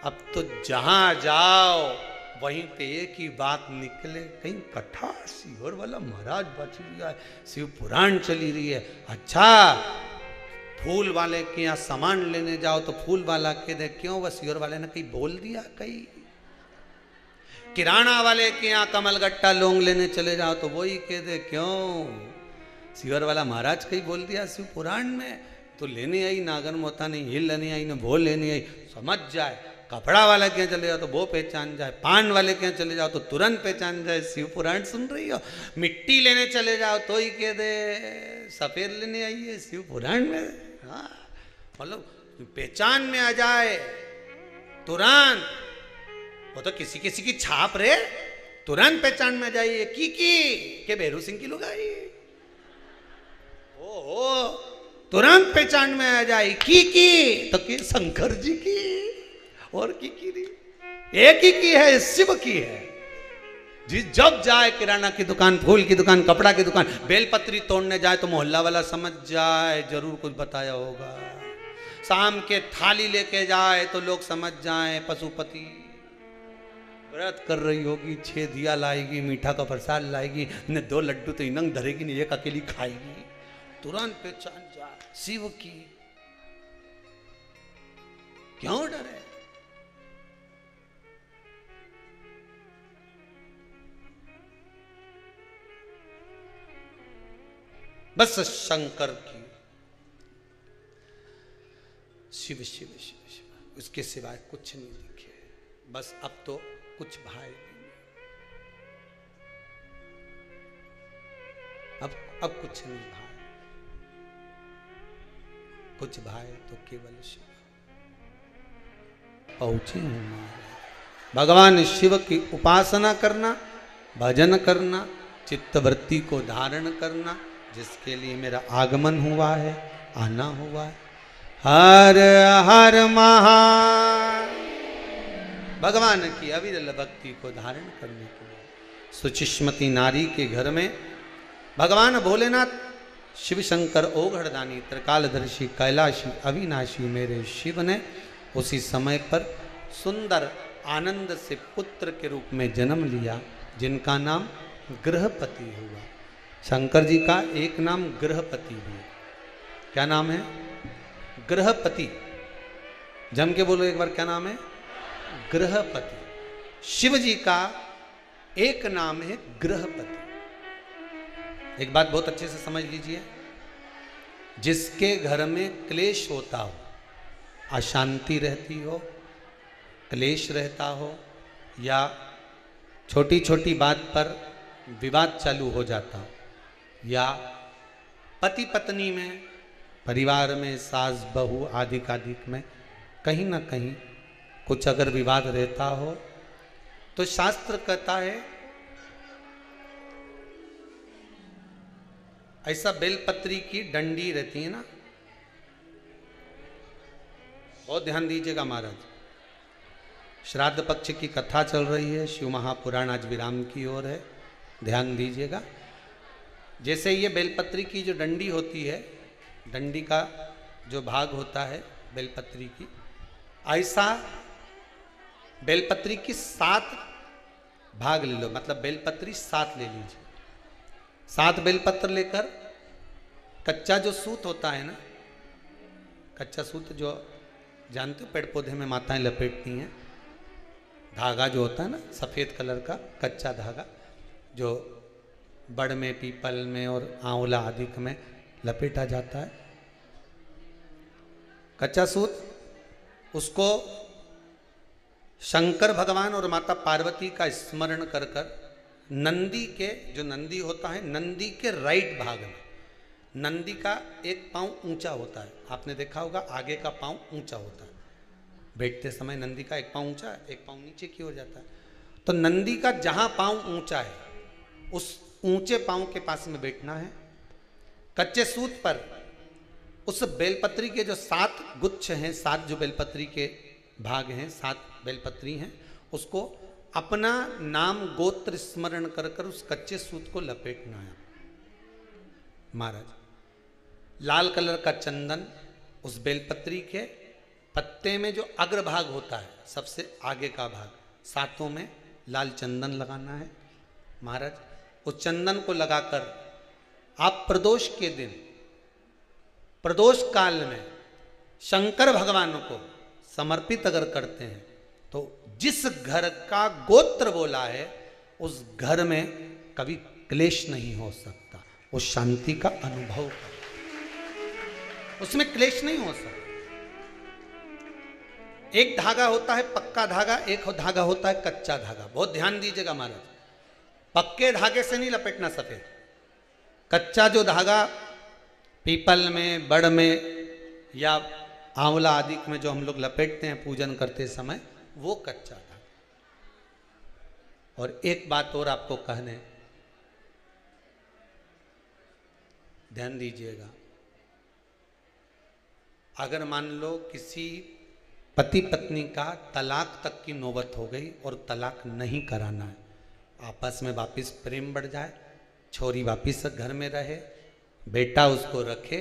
A: अब तो जहां जाओ वहीं पे एक ही बात निकले, कहीं कथा सीहोर वाला महाराज बच गया है, शिव पुराण चली रही है, अच्छा फूल वाले के यहाँ सामान लेने जाओ तो फूल वाला कह दे क्यों, बस सीवर वाले ने कहीं बोल दिया कहीं। किराना वाले के यहाँ कमलगट्टा लौंग लेने चले जाओ तो वही कह दे क्यों, सीवर वाला महाराज कहीं बोल दिया शिव पुराण में। तो लेने आई नागर मोता नहीं, ये लेने आई ना वो लेने आई, समझ जाए। कपड़ा वाला के यहाँ चले जाओ तो वो पहचान जाए, पान वाले के यहाँ चले जाओ तो तुरंत पहचान जाए शिव पुराण सुन रही हो। मिट्टी लेने चले जाओ तो ही कह दे सफेद लेने आई है शिव पुराण में। हाँ, मतलब पहचान में आ जाए तुरंत। वो तो किसी किसी की छाप रे, तुरंत पहचान में आ जाइए की के भैरू सिंह की लुगाई। ओ तुरंत पहचान में आ जाए की तो कि शंकर जी की, और की नहीं, एक ही की है, शिव की है। जिस जब जाए किराना की दुकान, फूल की दुकान, कपड़ा की दुकान, बेलपत्री तोड़ने जाए तो मोहल्ला वाला समझ जाए जरूर कुछ बताया होगा। शाम के थाली लेके जाए तो लोग समझ जाए पशुपति व्रत कर रही होगी, 6 दिया लाएगी, मीठा का प्रसाद लाएगी, न 2 लड्डू तो इनंग धरेगी, न एक अकेली खाएगी। तुरंत पहचान जाए शिव की। क्यों डरे? बस शंकर की, शिव शिव शिव शिव, उसके सिवाय कुछ नहीं दिखे। बस अब तो कुछ भाई नहीं, अब कुछ नहीं भाई, कुछ भाई तो केवल शिव। पहुंचे हूं भगवान शिव की उपासना करना, भजन करना, चित्तवृत्ति को धारण करना, जिसके लिए मेरा आगमन हुआ है, आना हुआ है। हर हर महा, भगवान की अविरल भक्ति को धारण करने के लिए सुचिश्मती नारी के घर में भगवान भोलेनाथ शिव शंकर ओघड़दानी त्रिकालदर्शी कैलाशी अविनाशी मेरे शिव ने उसी समय पर सुंदर आनंद से पुत्र के रूप में जन्म लिया, जिनका नाम गृहपति हुआ। शंकर जी का एक नाम गृहपति भी है। क्या नाम है? गृहपति। जम के बोलो एक बार, क्या नाम है? गृहपति। शिव जी का एक नाम है गृहपति। एक बात बहुत अच्छे से समझ लीजिए, जिसके घर में क्लेश होता हो, अशांति रहती हो, क्लेश रहता हो, या छोटी छोटी बात पर विवाद चालू हो जाता हो, या पति पत्नी में, परिवार में, सास बहू आदि कादिक में कहीं ना कहीं कुछ अगर विवाद रहता हो, तो शास्त्र कहता है ऐसा बेलपत्री की डंडी रहती है ना, बहुत ध्यान दीजिएगा महाराज। श्राद्ध पक्ष की कथा चल रही है, शिव महापुराण आज विराम की ओर है, ध्यान दीजिएगा। जैसे ये बेलपत्री की जो डंडी होती है, डंडी का जो भाग होता है बेलपत्री की, ऐसा बेलपत्री की 7 भाग ले लो, मतलब बेलपत्री 7 ले लीजिए। 7 बेलपत्र लेकर कच्चा जो सूत होता है ना, कच्चा सूत जो जानते हो पेड़ पौधे में माताएं लपेटती हैं, धागा जो होता है ना सफ़ेद कलर का कच्चा धागा, जो बड़ में, पीपल में और आंवला आदि में लपेटा जाता है, कच्चा सूत, उसको शंकर भगवान और माता पार्वती का स्मरण कर कर नंदी के, जो नंदी होता है, नंदी के राइट भाग में, नंदी का एक पांव ऊंचा होता है, आपने देखा होगा आगे का पांव ऊंचा होता है, बैठते समय नंदी का एक पांव ऊंचा, एक पांव नीचे की हो जाता है। तो नंदी का जहां पांव ऊंचा है, उस ऊंचे पांव के पास में बैठना है। कच्चे सूत पर उस बेलपत्री के जो 7 गुच्छ हैं, 7 जो बेलपत्री के भाग हैं, 7 बेलपत्री हैं, उसको अपना नाम गोत्र स्मरण कर कर उस कच्चे सूत को लपेटना है। महाराज लाल कलर का चंदन उस बेलपत्री के पत्ते में जो अग्रभाग होता है, सबसे आगे का भाग, 7 में लाल चंदन लगाना है। महाराज उस चंदन को लगाकर आप प्रदोष के दिन प्रदोष काल में शंकर भगवान को समर्पित अगर करते हैं तो जिस घर का गोत्र बोला है उस घर में कभी क्लेश नहीं हो सकता, वो शांति का अनुभव कर, उसमें क्लेश नहीं हो सकता। एक धागा होता है पक्का धागा, एक धागा होता है कच्चा धागा। बहुत ध्यान दीजिएगा महाराज, पक्के धागे से नहीं लपेटना सफेद। कच्चा जो धागा पीपल में, बड़ में या आंवला आदि में जो हम लोग लपेटते हैं पूजन करते समय, वो कच्चा धागा। और एक बात और आपको कहने, ध्यान दीजिएगा, अगर मान लो किसी पति पत्नी का तलाक तक की नौबत हो गई और तलाक नहीं कराना है, आपस में वापिस प्रेम बढ़ जाए, छोरी वापिस घर में रहे, बेटा उसको रखे,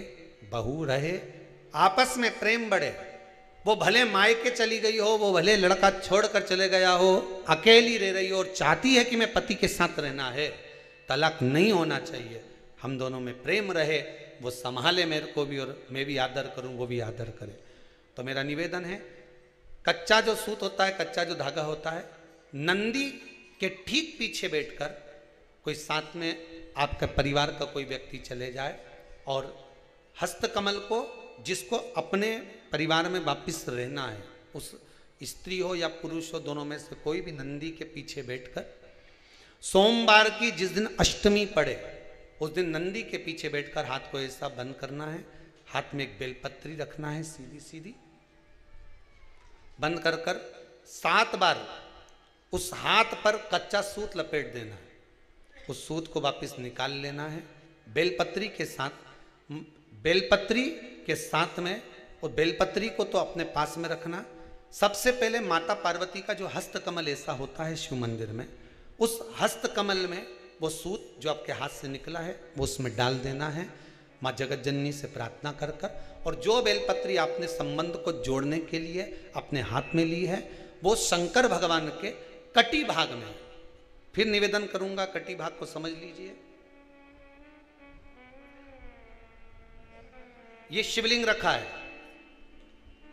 A: बहू रहे, आपस में प्रेम बढ़े, वो भले मायके चली गई हो, वो भले लड़का छोड़कर चले गया हो, अकेली रह रही हो और चाहती है कि मैं पति के साथ रहना है, तलाक नहीं होना चाहिए, हम दोनों में प्रेम रहे, वो संभाले मेरे को भी और मैं भी आदर करूं, वो भी आदर करे। तो मेरा निवेदन है, कच्चा जो सूत होता है, कच्चा जो धागा होता है, नंदी के ठीक पीछे बैठकर कोई साथ में आपके परिवार का कोई व्यक्ति चले जाए और हस्तकमल को, जिसको अपने परिवार में वापिस रहना है, उस स्त्री हो या पुरुष हो, दोनों में से कोई भी नंदी के पीछे बैठकर सोमवार की जिस दिन अष्टमी पड़े उस दिन नंदी के पीछे बैठकर हाथ को ऐसा बंद करना है, हाथ में एक बेलपत्री रखना है, सीधी सीधी बंद कर कर 7 बार उस हाथ पर कच्चा सूत लपेट देना है, उस सूत को वापस निकाल लेना है बेलपत्री के साथ, बेलपत्री के साथ में, और बेलपत्री को तो अपने पास में रखना। सबसे पहले माता पार्वती का जो हस्तकमल ऐसा होता है शिव मंदिर में, उस हस्तकमल में वो सूत जो आपके हाथ से निकला है वो उसमें डाल देना है, माँ जगत जननी से प्रार्थना कर कर, और जो बेलपत्री आपने संबंध को जोड़ने के लिए अपने हाथ में ली है वो शंकर भगवान के कटी भाग में, फिर निवेदन करूंगा कटी भाग को समझ लीजिए। ये शिवलिंग रखा है,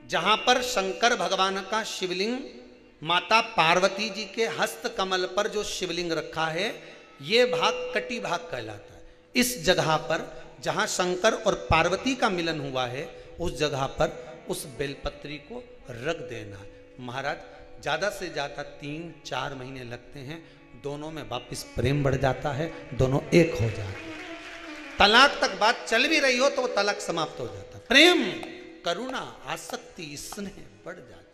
A: जहां पर शंकर भगवान का शिवलिंग, माता पार्वती जी के हस्त कमल पर जो शिवलिंग रखा है, ये भाग कटी भाग कहलाता है। इस जगह पर जहां शंकर और पार्वती का मिलन हुआ है, उस जगह पर उस बेलपत्री को रख देना है। महाराज ज्यादा से ज्यादा 3-4 महीने लगते हैं, दोनों में वापिस प्रेम बढ़ जाता है, दोनों एक हो जाते हैं। तलाक तक बात चल भी रही हो तो वो तलाक समाप्त हो जाता है, प्रेम, करुणा, आसक्ति, स्नेह बढ़ जाता है।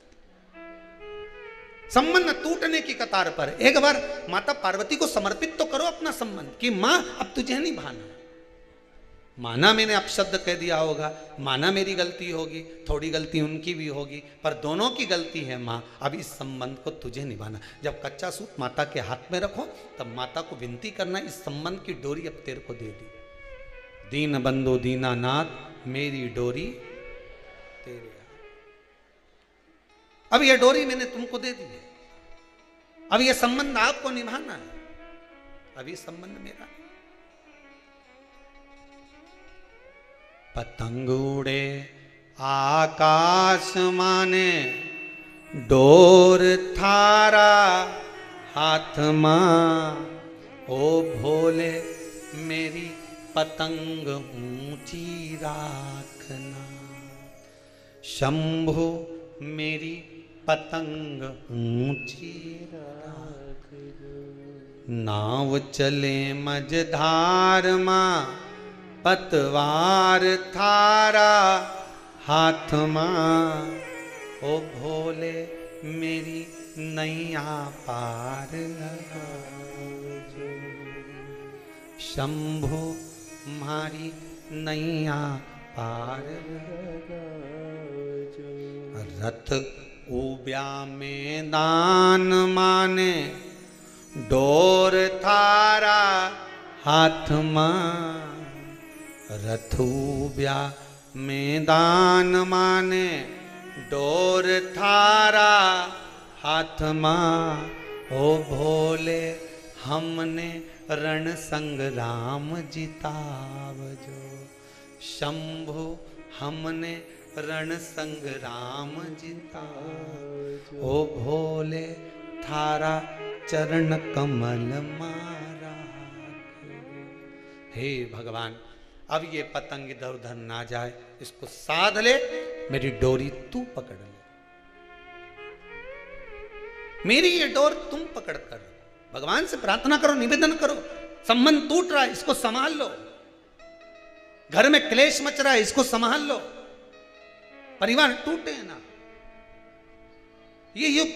A: संबंध टूटने की कतार पर एक बार माता पार्वती को समर्पित तो करो अपना संबंध कि मां अब तुझे नहीं भाना, माना मैंने अपशब्द कह दिया होगा, माना मेरी गलती होगी, थोड़ी गलती उनकी भी होगी, पर दोनों की गलती है माँ, अब इस संबंध को तुझे निभाना। जब कच्चा सूत माता के हाथ में रखो तब माता को विनती करना, इस संबंध की डोरी अब तेरे को दे दी, दीन बंधु दीनानाथ मेरी डोरी तेरे हाथ, अब यह डोरी मैंने तुमको दे दी है, अब यह संबंध आपको निभाना है, अब ये संबंध मेरा। पतंग उड़े आकाश माने, डोर थारा हाथ मां, ओ भोले मेरी पतंग ऊंची राखना, शंभु मेरी पतंग ऊंची राख, नाव चले मझधार मां, पतवार थारा हाथ मां, ओ भोले मेरी नैया पार लगा, शंभु मारी नैया पार लगा, रथ उब्या मैदान माने, डोर थारा हाथ मां, रथूब्या मैदान माने, डोर थारा हाथ मां, ओ भोले हमने रण संग्राम जितावजो, शंभु हमने रण संग्राम जीता, ओ भोले थारा चरण कमल मारा। हे भगवान, अब ये पतंग इधर उधर ना जाए, इसको साध ले, मेरी डोरी तू पकड़ ले, मेरी ये डोर तुम पकड़ कर। भगवान से प्रार्थना करो, निवेदन करो, संबंध टूट रहा है, इसको संभाल लो, घर में क्लेश मच रहा है, इसको संभाल लो, परिवार टूटे ना। ये युग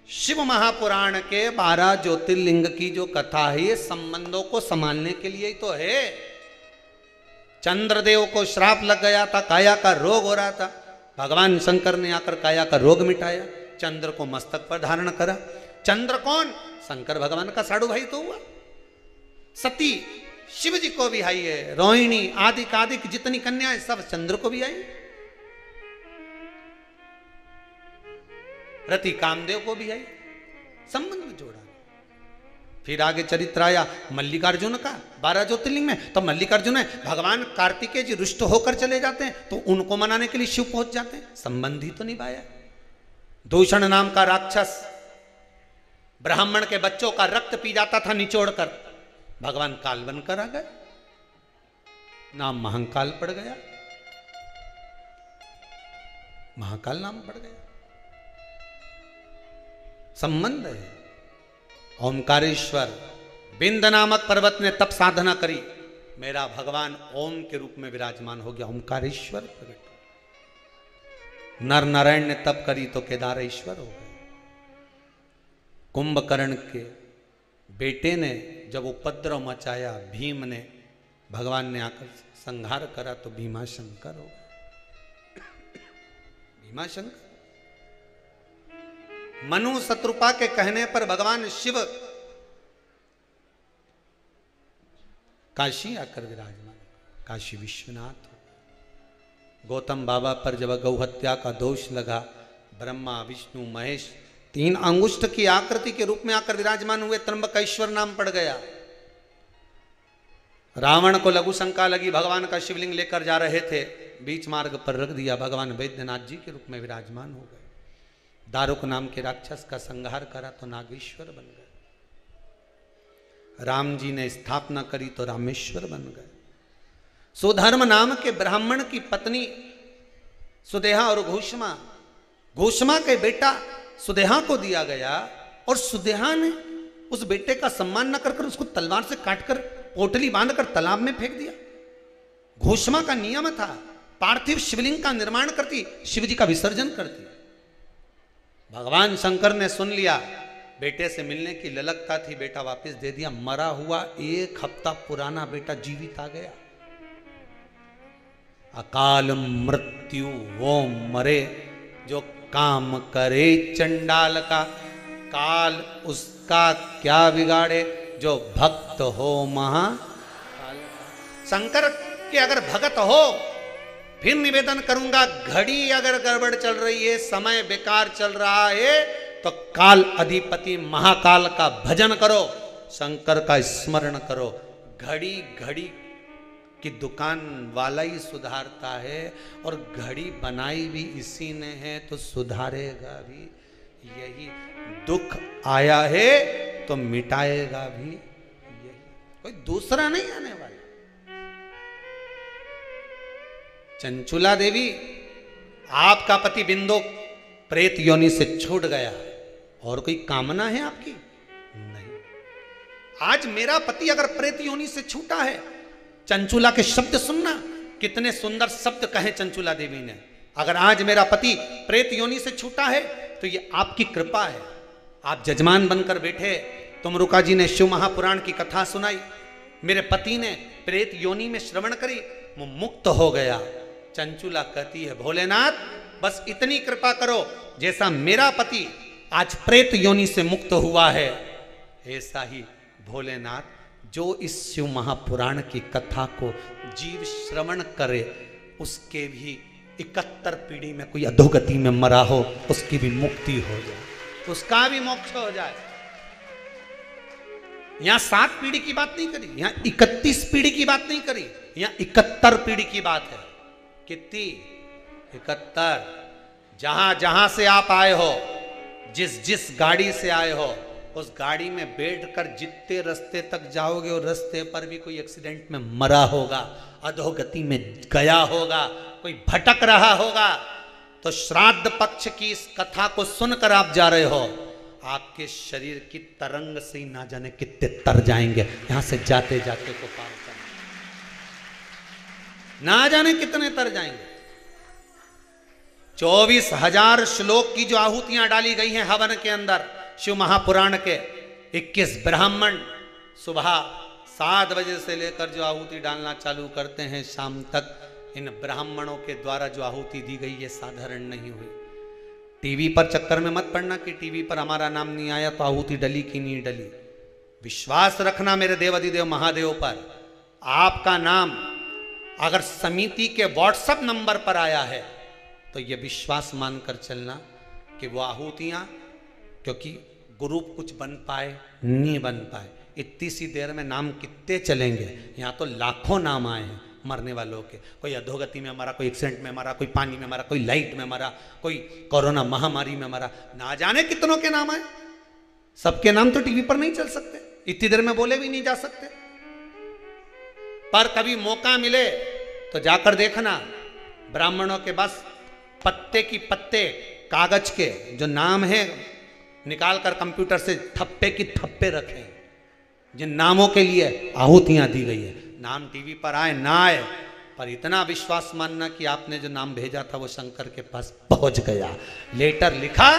A: शिव महापुराण के 12 ज्योतिर्लिंग की जो कथा है, ये संबंधों को संभालने के लिए ही तो है। चंद्रदेव को श्राप लग गया था, काया का रोग हो रहा था, भगवान शंकर ने आकर काया का रोग मिटाया, चंद्र को मस्तक पर धारण करा। चंद्र कौन? शंकर भगवान का साड़ू भाई तो हुआ। सती शिव जी को भी आई है, रोहिणी आदिक आदिक जितनी कन्याएं सब चंद्र को भी आई, रति कामदेव को भी आई, संबंध जोड़ा। फिर आगे चरित्र आया मल्लिकार्जुन का 12 ज्योतिर्लिंग में, तो मल्लिकार्जुन है भगवान कार्तिकेय जी रुष्ट होकर चले जाते हैं, तो उनको मनाने के लिए शिव पहुंच जाते हैं, संबंध ही तो निभाया। दूषण नाम का राक्षस ब्राह्मण के बच्चों का रक्त पी जाता था निचोड़ कर, भगवान काल बनकर आ गए, नाम महाकाल पड़ गया, महाकाल नाम पड़ गया। संबंध है। ओमकारेश्वर बिंद नामक पर्वत ने तप साधना करी, मेरा भगवान ओम के रूप में विराजमान हो गया, ओमकारेश्वर प्रकट। नर नारायण ने तप करी तो केदारेश्वर हो गए। कुंभकर्ण के बेटे ने जब उपद्रव मचाया, भीम ने, भगवान ने आकर संहार करा तो भीमाशंकर हो गए। भीमाशंकर मनु शत्रुपा के कहने पर भगवान शिव काशी आकर विराजमान, काशी विश्वनाथ। गौतम बाबा पर जब गौहत्या का दोष लगा, ब्रह्मा विष्णु महेश 3 अंगुष्ठ की आकृति के रूप में आकर विराजमान हुए, त्र्यंबकेश्वर नाम पड़ गया। रावण को लघु शंका लगी, भगवान का शिवलिंग लेकर जा रहे थे, बीच मार्ग पर रख दिया, भगवान वैद्यनाथ जी के रूप में विराजमान हो गए। दारुक नाम के राक्षस का संहार करा तो नागेश्वर बन गए। राम जी ने स्थापना करी तो रामेश्वर बन गए। सुधर्म नाम के ब्राह्मण की पत्नी सुदेहा और घोषमा, घोषमा के बेटा सुदेहा को दिया गया, और सुदेहा ने उस बेटे का सम्मान न कर उसको तलवार से काटकर पोटली बांधकर तालाब में फेंक दिया। घोषमा का नियम था, पार्थिव शिवलिंग का निर्माण करती, शिवजी का विसर्जन करती। भगवान शंकर ने सुन लिया, बेटे से मिलने की ललकता थी, बेटा वापस दे दिया। मरा हुआ 1 हफ्ता पुराना बेटा जीवित आ गया। अकाल मृत्यु वो मरे जो काम करे चंडाल का, काल उसका क्या बिगाड़े जो भक्त हो महाकाल। शंकर के अगर भगत हो, फिर निवेदन करूंगा, घड़ी अगर गड़बड़ चल रही है, समय बेकार चल रहा है, तो काल अधिपति महाकाल का भजन करो, शंकर का स्मरण करो। घड़ी घड़ी की दुकान वाला ही सुधारता है, और घड़ी बनाई भी इसी ने है, तो सुधारेगा भी यही। दुख आया है तो मिटाएगा भी यही, कोई दूसरा नहीं आने वाला। चंचुला देवी, आपका पति बिंदु प्रेत योनि से छूट गया, और कोई कामना है आपकी? नहीं। आज मेरा पति अगर प्रेत योनि से छूटा है, चंचुला के शब्द सुनना, कितने सुंदर शब्द कहे चंचुला देवी ने। अगर आज मेरा पति प्रेत योनि से छूटा है तो ये आपकी कृपा है। आप जजमान बनकर बैठे, तुमरुका जी ने शिव महापुराण की कथा सुनाई, मेरे पति ने प्रेत योनि में श्रवण करी, वो मुक्त हो गया। चंचुला कहती है, भोलेनाथ बस इतनी कृपा करो, जैसा मेरा पति आज प्रेत योनि से मुक्त हुआ है, ऐसा ही भोलेनाथ जो इस शिव महापुराण की कथा को जीव श्रवण करे, उसके भी 71 पीढ़ी में कोई अधोगति में मरा हो, उसकी भी मुक्ति हो जाए, उसका भी मोक्ष हो जाए। यहां 7 पीढ़ी की बात नहीं करी, यहां 31 पीढ़ी की बात नहीं करी, यहां 71 पीढ़ी की बात है कितनी? 71। जहां जहां से आप आए हो, जिस जिस गाड़ी से आए हो, उस गाड़ी में बैठकर जितने रास्ते तक जाओगे और रास्ते पर भी कोई एक्सीडेंट में मरा होगा, अधोगति में गया होगा, कोई भटक रहा होगा, तो श्राद्ध पक्ष की इस कथा को सुनकर आप जा रहे हो, आपके शरीर की तरंग से ही ना जाने कितने तर जाएंगे यहां से जाते जाते को पार करना, ना जाने कितने तर जाएंगे। 24,000 श्लोक की जो आहुतियां डाली गई हैं हवन के अंदर, शिव महापुराण के 21 ब्राह्मण सुबह 7 बजे से लेकर जो आहुति डालना चालू करते हैं शाम तक, इन ब्राह्मणों के द्वारा जो आहुति दी गई ये साधारण नहीं हुई। टीवी पर चक्कर में मत पड़ना कि टीवी पर हमारा नाम नहीं आया तो आहुति डली कि नहीं डली। विश्वास रखना मेरे देवाधिदेव महादेव पर, आपका नाम अगर समिति के व्हाट्सएप नंबर पर आया है तो ये विश्वास मानकर चलना कि वो आहुतियां, क्योंकि ग्रुप कुछ बन पाए नहीं बन पाए, इतनी सी देर में नाम कितने चलेंगे। यहाँ तो लाखों नाम आए हैं मरने वालों के, कोई अधोगति में मरा, कोई एक्सीडेंट में मरा, कोई पानी में मरा, कोई लाइट में मरा, कोई कोरोना महामारी में मरा, ना जाने कितनों के नाम आए। सबके नाम तो टीवी पर नहीं चल सकते, इतनी देर में बोले भी नहीं जा सकते, पर कभी मौका मिले तो जाकर देखना, ब्राह्मणों के बस पत्ते की पत्ते कागज के जो नाम है निकाल कर कंप्यूटर से थप्पे की थप्पे रखे, जिन नामों के लिए आहुतियां दी गई है। नाम टीवी पर आए ना आए, पर इतना विश्वास मानना कि आपने जो नाम भेजा था वो शंकर के पास पहुंच गया, लेटर लिखा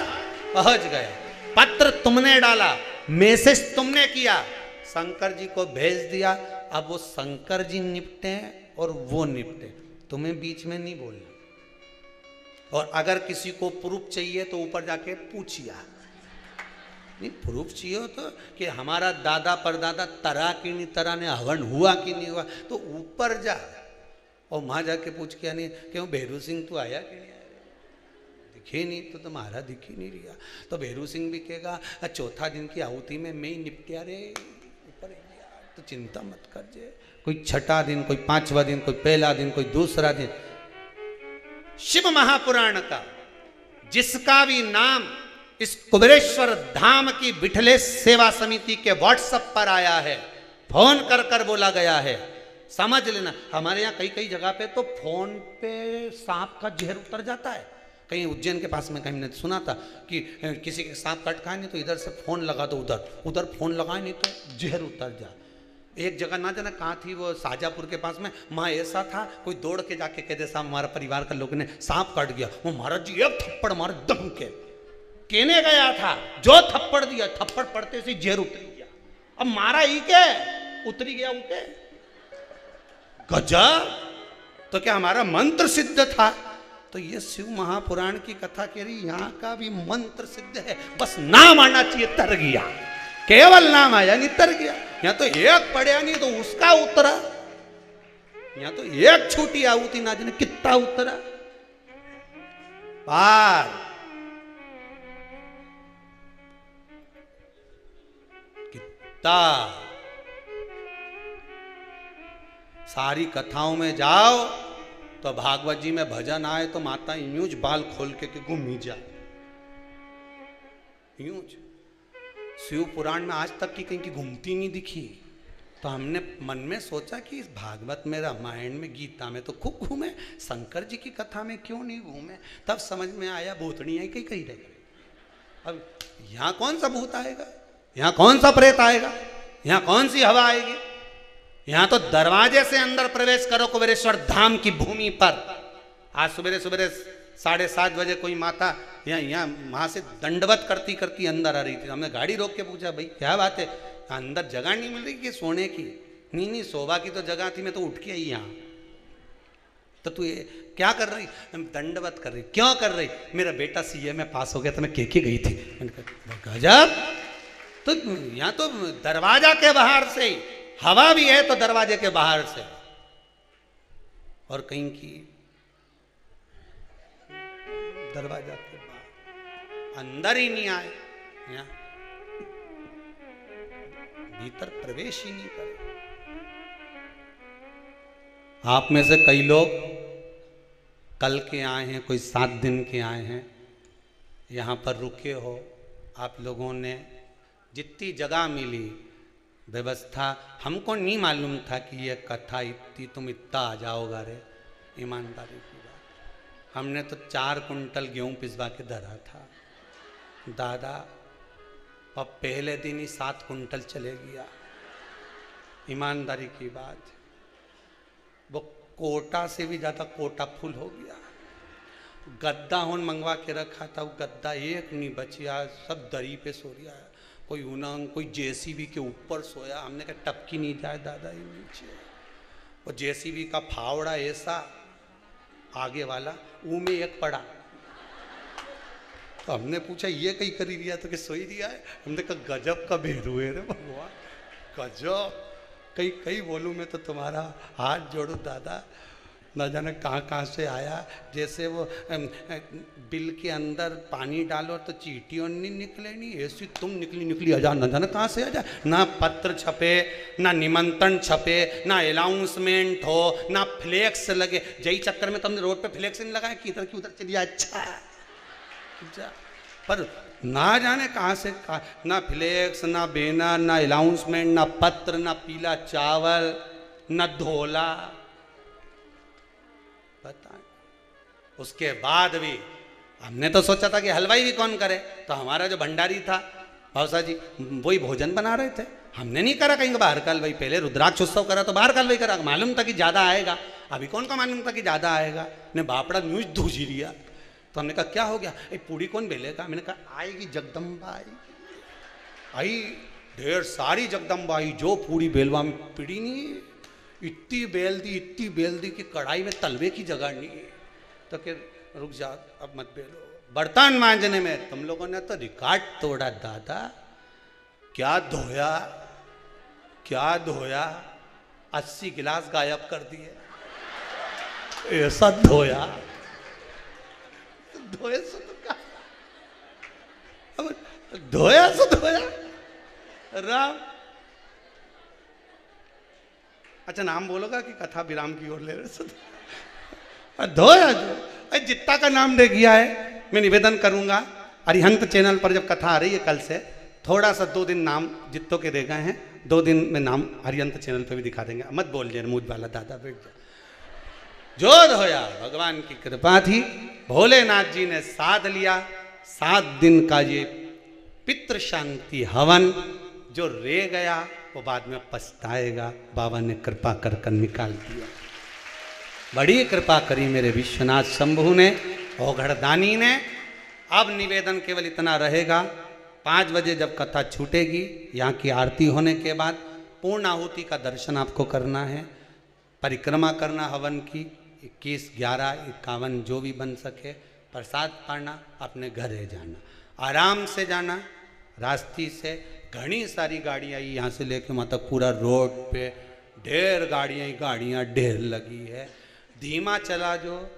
A: पहुंच गया, पत्र तुमने डाला, मैसेज तुमने किया, शंकर जी को भेज दिया। अब वो शंकर जी निपटे और वो निपटे, तुम्हें बीच में नहीं बोलना। और अगर किसी को प्रूफ चाहिए तो ऊपर जाके पूछिए, नहीं प्रूफ चाहिए हो तो कि हमारा दादा परदादा तरा की नहीं तरा ने हवन हुआ कि नहीं हुआ, तो ऊपर जा और वहां जाके पूछ के नहीं क्यों भैरू सिंह तू आया कि नहीं आया, दिखे नहीं तो तुम्हारा दिख ही नहीं रहा। तो भैरू सिंह भी कहेगा चौथा दिन की आहुति में मैं ही निपटिया रे ऊपर, तो चिंता मत कर जे, कोई छठा दिन, कोई 5वां दिन, कोई पहला दिन, कोई दूसरा दिन। शिव महापुराण का जिसका भी नाम इस कुबेरेश्वर धाम की बिठलेश सेवा समिति के व्हाट्सएप पर आया है, फोन कर कर बोला गया है, समझ लेना। हमारे यहाँ कई कई जगह पे तो फोन पे सांप का जहर उतर जाता है। कहीं उज्जैन के पास में कहीं मैंने सुना था कि किसी के सांप कट खाए नहीं तो इधर से फोन लगा दो, उधर फोन लगाए नहीं तो जहर उतर जा। एक जगह ना जाना कहाँ थी वो, शाहजहाँपुर के पास में, वहाँ ऐसा था कोई दौड़ के जाके कहते साहब हमारा परिवार का लोग ने सांप काट गया, वो महाराज जी एक थप्पड़ मारे दम के, कहने गया था जो थप्पड़ दिया, थप्पड़ पड़ते से जहर उतर गया, अब मारा ही के उतरी गया उठे, गजब। तो क्या हमारा मंत्र सिद्ध था? तो ये शिव महापुराण की कथा कह रही यहाँ का भी मंत्र सिद्ध है, बस नाम आना चाहिए, तर गया, केवल नाम आया नहीं तर गया। यहाँ तो एक पढ़िया नहीं तो उसका उतरा, यहाँ तो एक छोटी आहुति ना जाने कितना उतरा पार। कितना सारी कथाओं में जाओ तो भागवत जी में भजन आए तो माता यूज बाल खोल के घूम ही जाए, यूज। शिव पुराण में आज तक की कहीं की घूमती नहीं दिखी, तो हमने मन में सोचा कि इस भागवत में, रामायण में, गीता में तो खूब घूमे, शंकर जी की कथा में क्यों नहीं घूमे। तब समझ में आया भूतनी है कहीं कहीं रही। अब यहाँ कौन सा भूत आएगा, यहाँ कौन सा प्रेत आएगा, यहाँ कौन सी हवा आएगी। यहाँ तो दरवाजे से अंदर प्रवेश करो कुबेरेश्वर धाम की भूमि पर। आज सुबह सुबह 7:30 बजे कोई माता यहाँ वहाँ से दंडवत करती करती अंदर आ रही थी। हमने गाड़ी रोक के पूछा भाई क्या बात है, अंदर जगह नहीं मिल रही कि सोने की? नहीं शोभा की तो जगह थी, मैं तो उठ के आई यहाँ। तो तू ये क्या कर रही? दंडवत कर रही। क्यों कर रही? मेरा बेटा सीए में पास हो गया तो मैं के गई थी। गजब। तो यहाँ तो दरवाजा के बाहर से ही हवा भी है, तो दरवाजे के बाहर से, और कहीं की दरवाजा के बाहर, अंदर ही नहीं आए, यहाँ भीतर प्रवेश ही नहीं करे। आप में से कई लोग कल के आए हैं, कोई 7 दिन के आए हैं, यहाँ पर रुके हो, आप लोगों ने जितनी जगह मिली व्यवस्था, हमको नहीं मालूम था कि ये कथा इतनी तुम इतना आ जाओगा रे, ईमानदारी की बात। हमने तो 4 कुंटल गेहूँ पिसवा के धरा था दादा, और पहले दिन ही 7 कुंटल चले गया, ईमानदारी की बात। वो कोटा से भी ज़्यादा कोटा फुल हो गया। गद्दा होन मंगवा के रखा था, वो गद्दा एक नहीं बचिया, सब दरी पे सो रिया है। कोई उनंग, कोई जेसीबी के ऊपर सोया। हमने कहा टपकी नहीं जाए दादा ये नीचे। वो जेसीबी का फावड़ा ऐसा आगे वाला, वो में एक पड़ा। तो हमने पूछा ये कहीं करी दिया, तो कि सोई दिया है। हमने कहा गजब का भेरू है रे भगवान, गजब। कहीं कहीं बोलूँ मैं तो तुम्हारा हाथ जोड़ू दादा, न जाने कहाँ कहाँ से आया। जैसे वो बिल के अंदर पानी डालो तो चीटियों नहीं निकले, नहीं ऐसी तुम निकली आजा, न जाने कहाँ से आजा। ना पत्र छपे, ना निमंत्रण छपे, ना अनाउंसमेंट हो, ना फ्लेक्स लगे। जई चक्कर में तुमने रोड पे फ्लेक्स नहीं लगाया कि इधर की उधर चलिए, अच्छा। पर ना जाने कहाँ से ना फ्लेक्स, ना बैनर, ना अनाउंसमेंट, ना पत्र, ना पीला चावल, ना धोला। पता। उसके बाद भी हमने तो सोचा था कि हलवाई भी कौन करे, तो हमारा जो भंडारी था भावसा जी, वही भोजन बना रहे थे। हमने नहीं करा कहीं बाहर का हलवाई। पहले रुद्राक्ष उत्सव करा तो बाहर का हलवाई करा, मालूम था कि ज़्यादा आएगा। अभी कौन का मालूम था कि ज़्यादा आएगा। ने बापड़ा न्यूज दूझी लिया। तो हमने कहा क्या हो गया, ये पूड़ी कौन बेलेगा। मैंने कहा आएगी जगदम्बा आई, ढेर सारी जगदम्बा आई। जो पूड़ी बेलवा में पीड़ी नहीं, इतनी बेल दी कि कढ़ाई में तलवे की जगह नहीं है। तो फिर रुक जा, अब मत बेलो। बर्तन मांजने में तुम लोगों ने तो रिकॉर्ड तोड़ा दादा। क्या धोया 80 गिलास गायब कर दिए, ऐसा धोया सो धोया राम। अच्छा नाम बोलोगा कि कथा विराम की ओर ले रहे। धोया जो जितना का नाम दे गया है। मैं निवेदन करूंगा अरिहंत चैनल पर जब कथा आ रही है कल से, थोड़ा सा 2 दिन नाम जितों के दे गए हैं, 2 दिन में नाम अरिहंत चैनल पर भी दिखा देंगे। मत बोल जे मुझ वाला दादा, बैठ जा। जो धोया भगवान की कृपा थी, भोलेनाथ जी ने साध लिया। 7 दिन का ये पितृ शांति हवन जो रह गया वो बाद में पछताएगा। बाबा ने कृपा कर निकाल दिया। बड़ी कृपा करी मेरे विश्वनाथ शंभू ने, ओघड़दानी ने। अब निवेदन केवल इतना रहेगा, 5 बजे जब कथा छूटेगी, यहाँ की आरती होने के बाद पूर्ण आहुति का दर्शन आपको करना है, परिक्रमा करना हवन की, 21, 11, 51 जो भी बन सके, प्रसाद पाना, अपने घरे जाना, आराम से जाना। रास्ते से घनी सारी गाड़ियाँ यहाँ से लेके वहाँ तक पूरा रोड पे ढेर गाड़ियाँ ढेर लगी है। धीमा चला जो,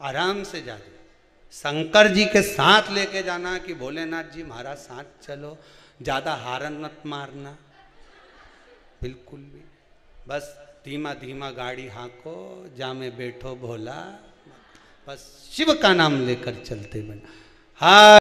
A: आराम से जा जो। शंकर जी के साथ लेके जाना कि भोलेनाथ जी हमारा साथ चलो, ज़्यादा हारन मत मारना बिल्कुल भी। बस धीमा गाड़ी हाँको, जा में बैठो भोला, बस शिव का नाम लेकर चलते बना। हाँ।